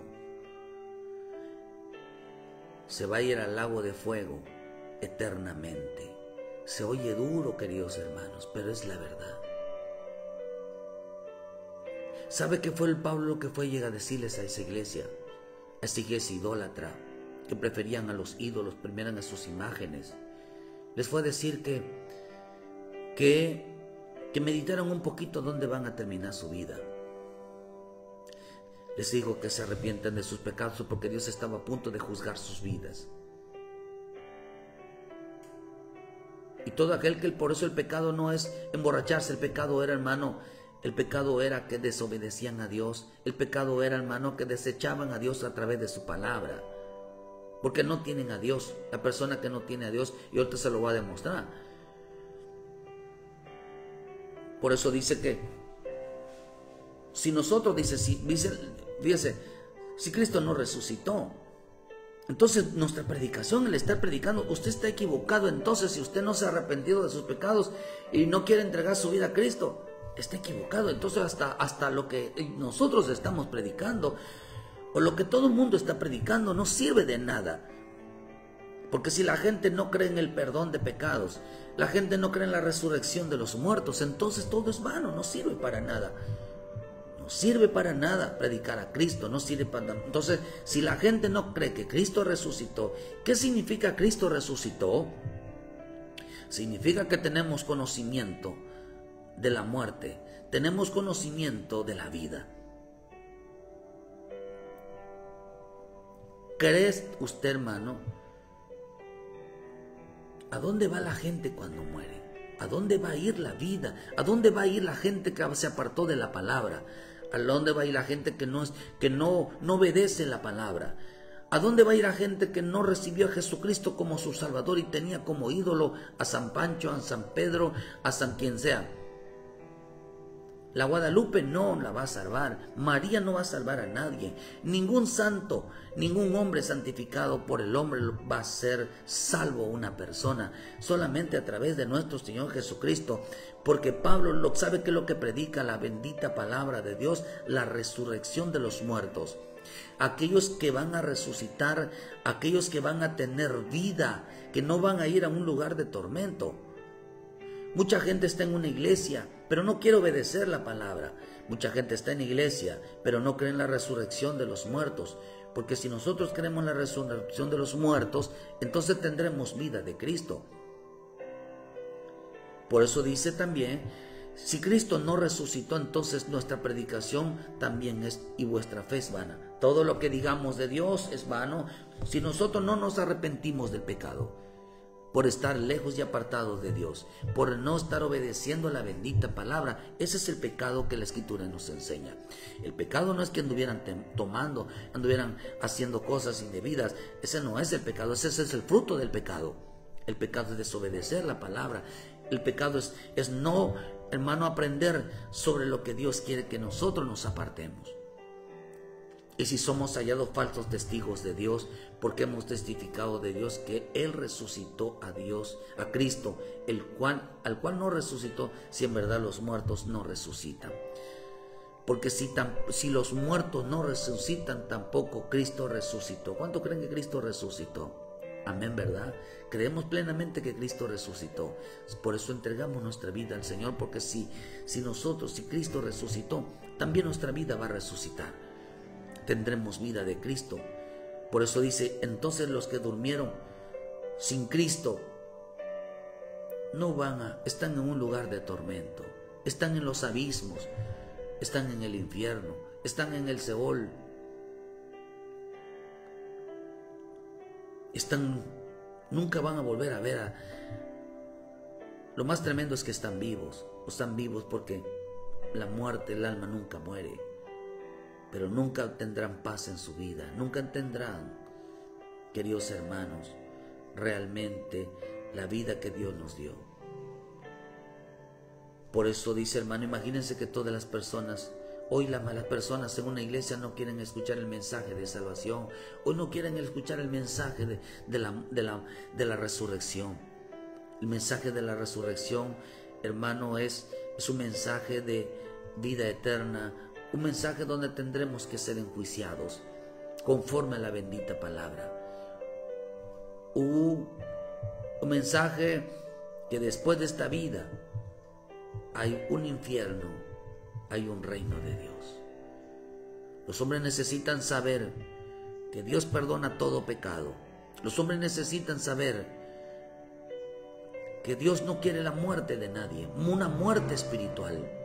Se va a ir al lago de fuego eternamente. Se oye duro, queridos hermanos, pero es la verdad. ¿Sabe qué fue el Pablo lo que llega a decirles a esa iglesia idólatra, que preferían a los ídolos, preferían a sus imágenes? Les fue a decir que meditaran un poquito dónde van a terminar su vida. Les dijo que se arrepientan de sus pecados porque Dios estaba a punto de juzgar sus vidas. Y todo aquel que por eso el pecado no es emborracharse, el pecado era, hermano, el pecado era que desobedecían a Dios, el pecado era, hermano, que desechaban a Dios a través de su palabra, porque no tienen a Dios. La persona que no tiene a Dios, y ahorita se lo va a demostrar. Por eso dice que si nosotros, fíjese, si Cristo no resucitó, Entonces nuestra predicación, el estar predicando, usted está equivocado. Entonces, si usted no se ha arrepentido de sus pecados y no quiere entregar su vida a Cristo, está equivocado. Entonces hasta lo que nosotros estamos predicando o lo que todo el mundo está predicando no sirve de nada. Porque si la gente no cree en el perdón de pecados, la gente no cree en la resurrección de los muertos, entonces todo es vano, no sirve para nada. No sirve para nada predicar a Cristo, no sirve para nada. Entonces, si la gente no cree que Cristo resucitó, ¿qué significa Cristo resucitó? Significa que tenemos conocimiento de la muerte, tenemos conocimiento de la vida. ¿Cree usted, hermano? ¿A dónde va la gente cuando muere? ¿A dónde va a ir la vida? ¿A dónde va a ir la gente que se apartó de la palabra? ¿A dónde va a ir la gente que no obedece la palabra? ¿A dónde va a ir la gente que no recibió a Jesucristo como su Salvador y tenía como ídolo a San Pancho, a San Pedro, a San quien sea? La Guadalupe no la va a salvar. María no va a salvar a nadie. Ningún santo, ningún hombre santificado por el hombre va a ser salvo una persona. Solamente a través de nuestro Señor Jesucristo. Porque Pablo sabe que es lo que predica la bendita palabra de Dios, la resurrección de los muertos. Aquellos que van a resucitar, aquellos que van a tener vida, que no van a ir a un lugar de tormento. Mucha gente está en una iglesia, pero no quiere obedecer la palabra. Mucha gente está en iglesia, pero no cree en la resurrección de los muertos. Porque si nosotros creemos en la resurrección de los muertos, entonces tendremos vida de Cristo. Por eso dice también, si Cristo no resucitó, entonces nuestra predicación también es, y vuestra fe es vana. Todo lo que digamos de Dios es vano si nosotros no nos arrepentimos del pecado. Por estar lejos y apartados de Dios, por no estar obedeciendo la bendita palabra. Ese es el pecado que la Escritura nos enseña. El pecado no es que anduvieran tomando, anduvieran haciendo cosas indebidas. Ese no es el pecado, ese es el fruto del pecado. El pecado es desobedecer la palabra. El pecado es no, hermano, aprender sobre lo que Dios quiere que nosotros nos apartemos. Y si somos hallados falsos testigos de Dios, porque hemos testificado de Dios que Él resucitó a Cristo, al cual no resucitó, si en verdad los muertos no resucitan. Porque si los muertos no resucitan, tampoco Cristo resucitó. ¿Cuánto creen que Cristo resucitó? Amén, ¿verdad? Creemos plenamente que Cristo resucitó. Por eso entregamos nuestra vida al Señor, porque si Cristo resucitó, también nuestra vida va a resucitar. Tendremos vida de Cristo. Por eso dice, entonces los que durmieron sin Cristo están en un lugar de tormento, están en los abismos, están en el infierno, están en el Seol, nunca van a volver a ver Lo más tremendo es que están vivos porque la muerte, el alma nunca muere. Pero nunca tendrán paz en su vida, nunca tendrán, queridos hermanos, realmente la vida que Dios nos dio. Por eso dice, hermano, imagínense que todas las personas, hoy las personas en una iglesia no quieren escuchar el mensaje de salvación, hoy no quieren escuchar el mensaje de la resurrección. El mensaje de la resurrección, hermano, es un mensaje de vida eterna, un mensaje donde tendremos que ser enjuiciados conforme a la bendita palabra. Un mensaje que después de esta vida hay un infierno, hay un reino de Dios. Los hombres necesitan saber que Dios perdona todo pecado. Los hombres necesitan saber que Dios no quiere la muerte de nadie, una muerte espiritual.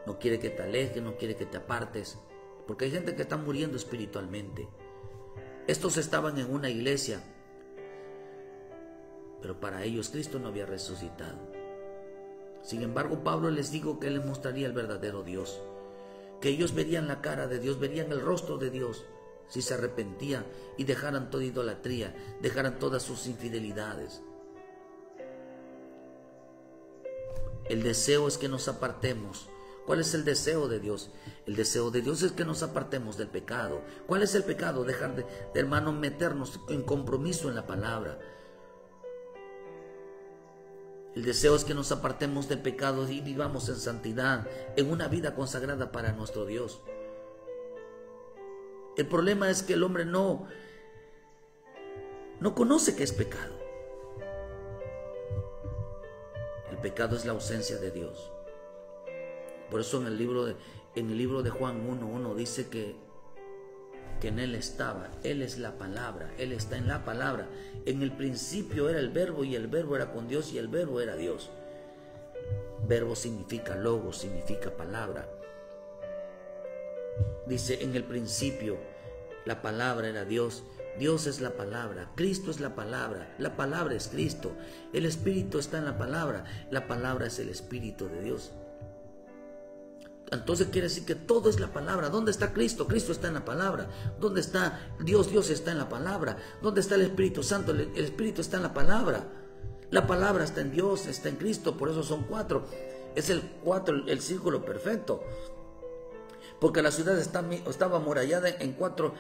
No quiere que te alejes, no quiere que te apartes, porque hay gente que está muriendo espiritualmente. Estos estaban en una iglesia, pero para ellos Cristo no había resucitado. Sin embargo, Pablo les dijo que Él les mostraría el verdadero Dios, que ellos verían la cara de Dios, verían el rostro de Dios, si se arrepentían y dejaran toda idolatría, dejaran todas sus infidelidades. El deseo es que nos apartemos ¿Cuál es el deseo de Dios? El deseo de Dios es que nos apartemos del pecado. ¿Cuál es el pecado? Dejar de hermano, meternos en compromiso en la palabra. El deseo es que nos apartemos del pecado y vivamos en santidad, en una vida consagrada para nuestro Dios. El problema es que el hombre no conoce qué es pecado. El pecado es la ausencia de Dios. Por eso en el libro de Juan 1:1 dice que en Él estaba, Él es la palabra, Él está en la palabra. En el principio era el verbo y el verbo era con Dios y el verbo era Dios. Verbo significa logos, significa palabra. Dice, en el principio la palabra era Dios. Dios es la palabra, Cristo es la palabra es Cristo, el Espíritu está en la palabra es el Espíritu de Dios. Entonces quiere decir que todo es la palabra. ¿Dónde está Cristo? Cristo está en la palabra. ¿Dónde está Dios? Dios está en la palabra. ¿Dónde está el Espíritu Santo? El Espíritu está en la palabra. La palabra está en Dios, está en Cristo, por eso son 4. Es el círculo perfecto. Porque la ciudad estaba amurallada en cuatro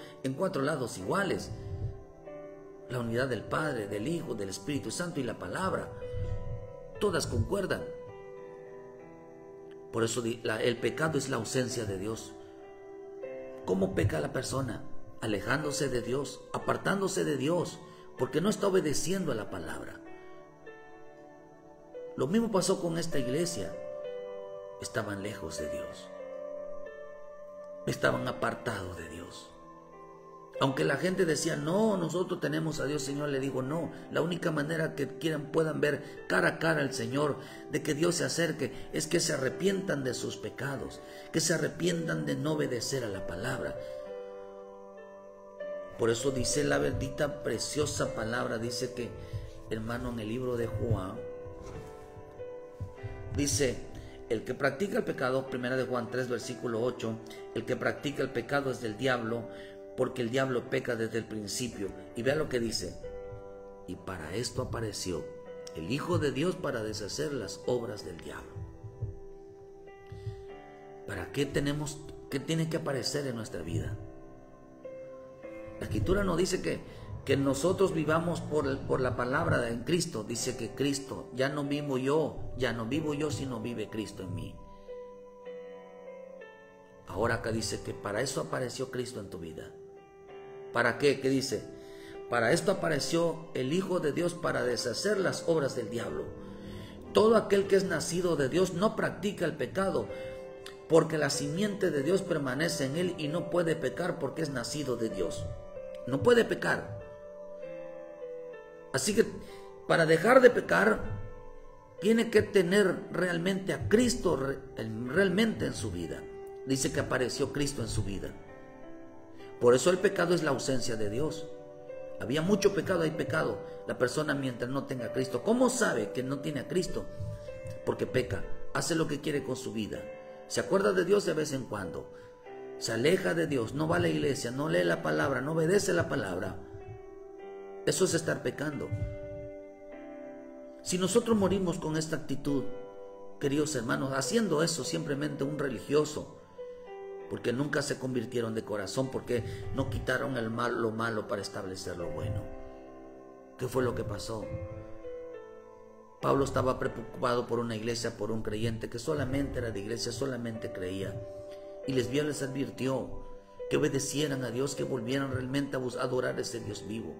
lados iguales. La unidad del Padre, del Hijo, del Espíritu Santo y la palabra. Todas concuerdan. Por eso el pecado es la ausencia de Dios. ¿Cómo peca la persona? Alejándose de Dios, apartándose de Dios, porque no está obedeciendo a la palabra. Lo mismo pasó con esta iglesia. Estaban lejos de Dios. Estaban apartados de Dios. Aunque la gente decía, no, nosotros tenemos a Dios, Señor, le digo, no. La única manera que puedan ver cara a cara al Señor, de que Dios se acerque, es que se arrepientan de sus pecados, que se arrepientan de no obedecer a la palabra. Por eso dice la bendita, preciosa palabra, dice que, hermano, en el libro de Juan, dice, el que practica el pecado, 1 de Juan 3, versículo 8, el que practica el pecado es del diablo, porque el diablo peca desde el principio. Y vea lo que dice, y para esto apareció el Hijo de Dios, para deshacer las obras del diablo. ¿Para qué tiene que aparecer en nuestra vida? La Escritura no dice que nosotros vivamos por la palabra en Cristo. Dice que Cristo, ya no vivo yo, sino vive Cristo en mí. Ahora acá dice que para eso apareció Cristo en tu vida. ¿Para qué? ¿Qué dice? Para esto apareció el Hijo de Dios, para deshacer las obras del diablo. Todo aquel que es nacido de Dios no practica el pecado, porque la simiente de Dios permanece en él y no puede pecar porque es nacido de Dios. No puede pecar. Así que para dejar de pecar, tiene que tener realmente a Cristo realmente en su vida. Dice que apareció Cristo en su vida. Por eso el pecado es la ausencia de Dios. Había mucho pecado, hay pecado. La persona mientras no tenga a Cristo. ¿Cómo sabe que no tiene a Cristo? Porque peca, hace lo que quiere con su vida. Se acuerda de Dios de vez en cuando. Se aleja de Dios, no va a la iglesia, no lee la palabra, no obedece la palabra. Eso es estar pecando. Si nosotros morimos con esta actitud, queridos hermanos, haciendo eso simplemente un religioso, porque nunca se convirtieron de corazón, porque no quitaron lo malo para establecer lo bueno. ¿Qué fue lo que pasó? Pablo estaba preocupado por una iglesia, por un creyente que solamente era de iglesia, solamente creía. Y les advirtió que obedecieran a Dios, que volvieran realmente a adorar a ese Dios vivo.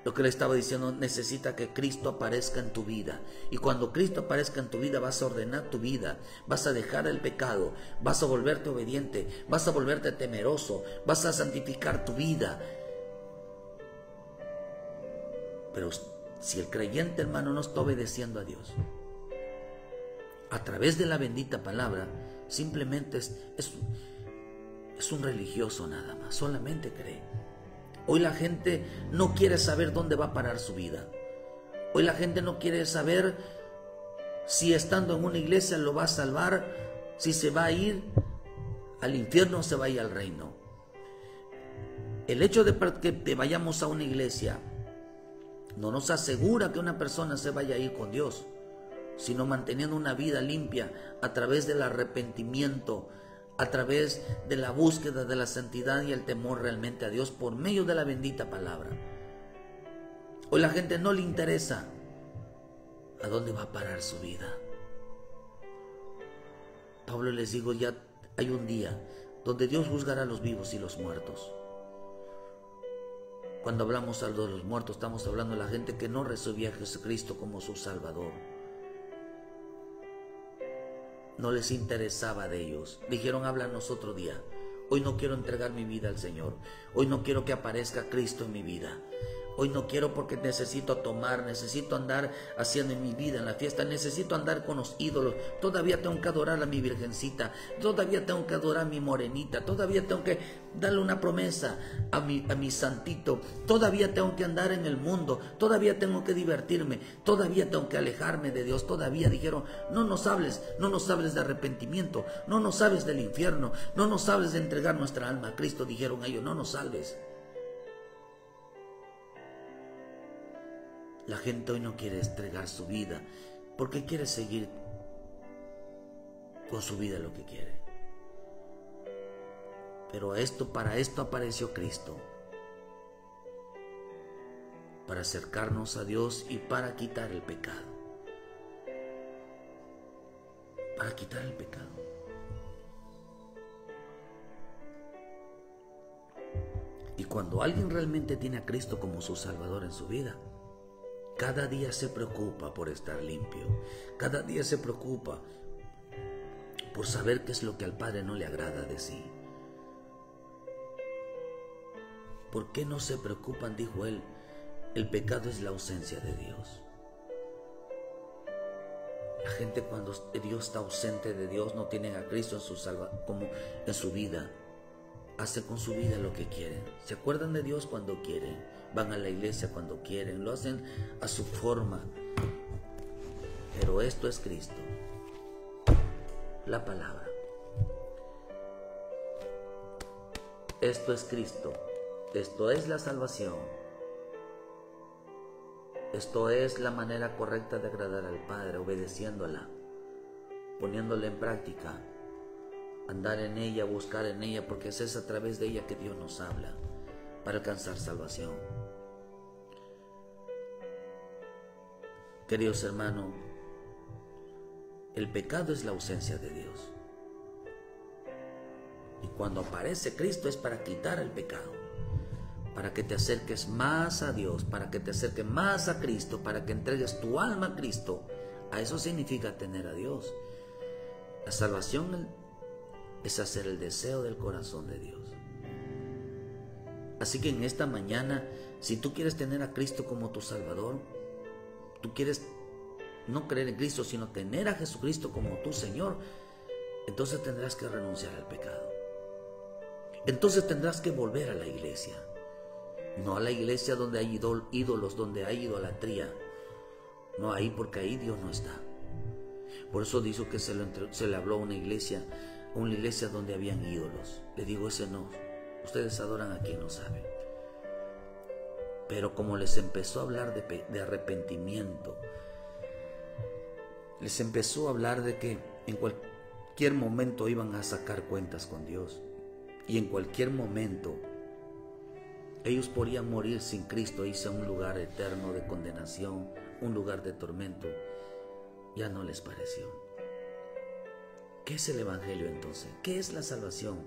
Lo que le estaba diciendo, necesita que Cristo aparezca en tu vida. Y cuando Cristo aparezca en tu vida, vas a ordenar tu vida, vas a dejar el pecado, vas a volverte obediente, vas a volverte temeroso, vas a santificar tu vida. Pero si el creyente, hermano, no está obedeciendo a Dios, a través de la bendita palabra, simplemente es un religioso nada más, solamente cree. Hoy la gente no quiere saber dónde va a parar su vida. Hoy la gente no quiere saber si estando en una iglesia lo va a salvar, si se va a ir al infierno o se va a ir al reino. El hecho de que vayamos a una iglesia no nos asegura que una persona se vaya a ir con Dios. sino manteniendo una vida limpia a través del arrepentimiento, a través de la búsqueda de la santidad y el temor realmente a Dios por medio de la bendita palabra. Hoy la gente no le interesa a dónde va a parar su vida. Pablo les digo, ya hay un día donde Dios juzgará a los vivos y los muertos. Cuando hablamos de los muertos, estamos hablando de la gente que no recibió a Jesucristo como su Salvador. No les interesaba de ellos. Dijeron, háblanos otro día. Hoy no quiero entregar mi vida al Señor. Hoy no quiero que aparezca Cristo en mi vida. Hoy no quiero porque necesito tomar, necesito andar haciendo en mi vida en la fiesta, necesito andar con los ídolos. Todavía tengo que adorar a mi virgencita, todavía tengo que adorar a mi morenita, todavía tengo que darle una promesa a mi santito, todavía tengo que andar en el mundo, todavía tengo que divertirme, todavía tengo que alejarme de Dios. Todavía dijeron, no nos hables de arrepentimiento, no nos hables del infierno, no nos hables de entregar nuestra alma a Cristo. Dijeron ellos, no nos salves. La gente hoy no quiere entregar su vida porque quiere seguir con su vida lo que quiere. Pero para esto apareció Cristo, para acercarnos a Dios y para quitar el pecado. Para quitar el pecado. Y cuando alguien realmente tiene a Cristo como su Salvador en su vida, cada día se preocupa por estar limpio. Cada día se preocupa por saber qué es lo que al Padre no le agrada de sí. ¿Por qué no se preocupan? Dijo él. El pecado es la ausencia de Dios. La gente, cuando Dios está ausente de Dios, no tienen a Cristo como en su vida. Hacen con su vida lo que quieren. Se acuerdan de Dios cuando quieren. Van a la iglesia cuando quieren. Lo hacen a su forma. Pero esto es Cristo. La palabra. Esto es Cristo. Esto es la salvación. Esto es la manera correcta de agradar al Padre, obedeciéndola, poniéndola en práctica. Andar en ella, buscar en ella, porque es a través de ella que Dios nos habla para alcanzar salvación. Queridos hermanos, el pecado es la ausencia de Dios. Y cuando aparece Cristo es para quitar el pecado, para que te acerques más a Dios, para que te acerques más a Cristo, para que entregues tu alma a Cristo. A eso significa tener a Dios. La salvación es hacer el deseo del corazón de Dios. Así que en esta mañana, si tú quieres tener a Cristo como tu Salvador, tú quieres no creer en Cristo, sino tener a Jesucristo como tu Señor, entonces tendrás que renunciar al pecado. Entonces tendrás que volver a la iglesia. No a la iglesia donde hay ídolos, donde hay idolatría. No ahí, porque ahí Dios no está. Por eso dijo que se le habló a una iglesia donde habían ídolos. Le digo, ese no. Ustedes adoran a quien no sabe. Pero como les empezó a hablar de arrepentimiento, les empezó a hablar de que en cualquier momento iban a sacar cuentas con Dios. Y en cualquier momento ellos podían morir sin Cristo, irse a un lugar eterno de condenación, un lugar de tormento. Ya no les pareció. ¿Qué es el Evangelio entonces? ¿Qué es la salvación?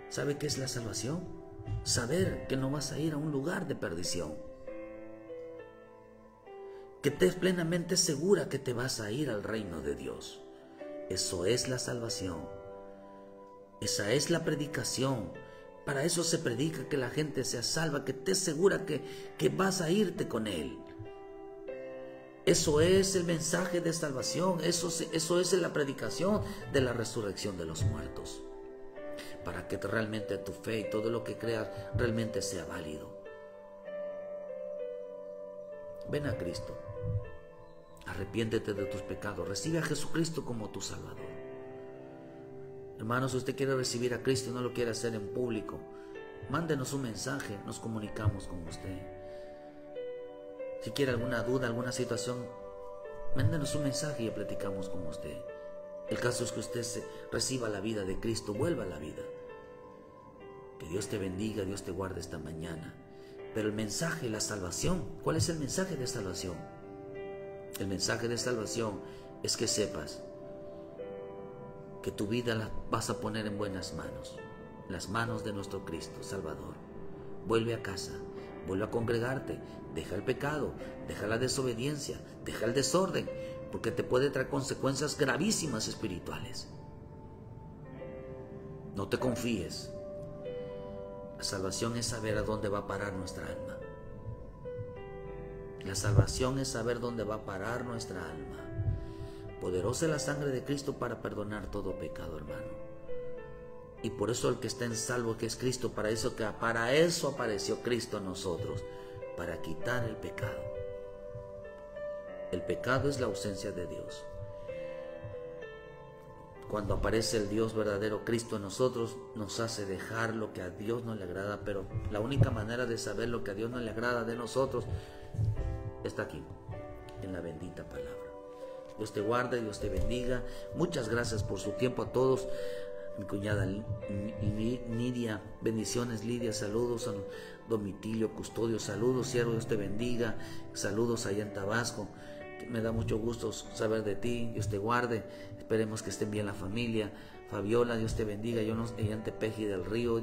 ¿Sabe qué es la salvación? Saber que no vas a ir a un lugar de perdición. Que estés plenamente segura que te vas a ir al reino de Dios. Eso es la salvación. Esa es la predicación. Para eso se predica, que la gente sea salva, que estés segura que vas a irte con Él. Eso es el mensaje de salvación. Eso es la predicación de la resurrección de los muertos. Para que realmente tu fe y todo lo que creas realmente sea válido. Ven a Cristo. Arrepiéntete de tus pecados. Recibe a Jesucristo como tu Salvador. Hermanos, si usted quiere recibir a Cristo y no lo quiere hacer en público, mándenos un mensaje, nos comunicamos con usted. Si quiere alguna duda, alguna situación, mándenos un mensaje y platicamos con usted. El caso es que usted reciba la vida de Cristo, vuelva a la vida. Que Dios te bendiga, Dios te guarde esta mañana. Pero el mensaje, la salvación, ¿cuál es el mensaje de salvación? El mensaje de salvación es que sepas que tu vida la vas a poner en buenas manos, las manos de nuestro Cristo Salvador. Vuelve a casa, vuelve a congregarte, deja el pecado, deja la desobediencia, deja el desorden, porque te puede traer consecuencias gravísimas espirituales. No te confíes. La salvación es saber a dónde va a parar nuestra alma. La salvación es saber dónde va a parar nuestra alma. Poderosa es la sangre de Cristo para perdonar todo pecado, hermano. Y por eso el que está en salvo, que es Cristo, para eso apareció Cristo en nosotros, para quitar el pecado. El pecado es la ausencia de Dios. Cuando aparece el Dios verdadero, Cristo en nosotros, nos hace dejar lo que a Dios no le agrada, pero la única manera de saber lo que a Dios no le agrada de nosotros está aquí, en la bendita palabra. Dios te guarde, Dios te bendiga. Muchas gracias por su tiempo a todos. Mi cuñada Nidia, bendiciones Lidia, saludos a Domitilio Custodio, saludos siervo, Dios te bendiga, saludos allá en Tabasco. Me da mucho gusto saber de ti, Dios te guarde, esperemos que estén bien la familia. Fabiola, Dios te bendiga, yo no allá en Tepeji del Río,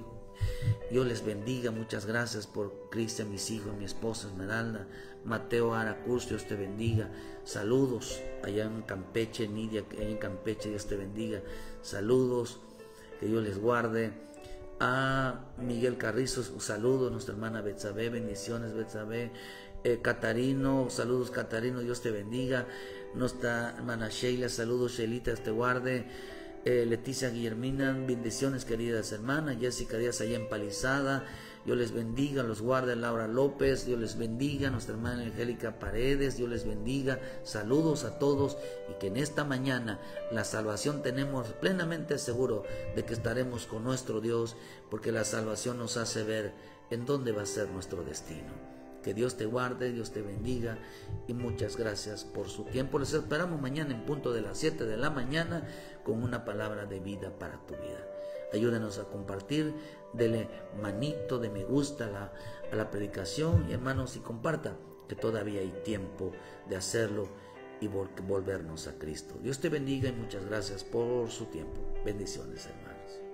Dios les bendiga, muchas gracias por Cristian, mis hijos, mi esposa Esmeralda. Mateo Aracus, Dios te bendiga, saludos allá en Campeche, Nidia, allá en Campeche, Dios te bendiga, saludos, que Dios les guarde. A Miguel Carrizo, saludos, nuestra hermana Betsabe, bendiciones Betsabe. Catarino, saludos Catarino, Dios te bendiga. Nuestra hermana Sheila, saludos Sheilita, Dios te guarde. Leticia Guillermina, bendiciones queridas hermanas. Jessica Díaz allá en Palizada, Dios les bendiga, los guarde. Laura López, Dios les bendiga. Nuestra hermana Angélica Paredes, Dios les bendiga. Saludos a todos, y que en esta mañana la salvación tenemos plenamente seguro de que estaremos con nuestro Dios, porque la salvación nos hace ver en dónde va a ser nuestro destino. Que Dios te guarde, Dios te bendiga, y muchas gracias por su tiempo. Les esperamos mañana en punto de las 7 de la mañana con una palabra de vida para tu vida. Ayúdenos a compartir, dele manito de me gusta a la predicación, y hermanos, y comparta, que todavía hay tiempo de hacerlo y volvernos a Cristo. Dios te bendiga y muchas gracias por su tiempo. Bendiciones, hermanos.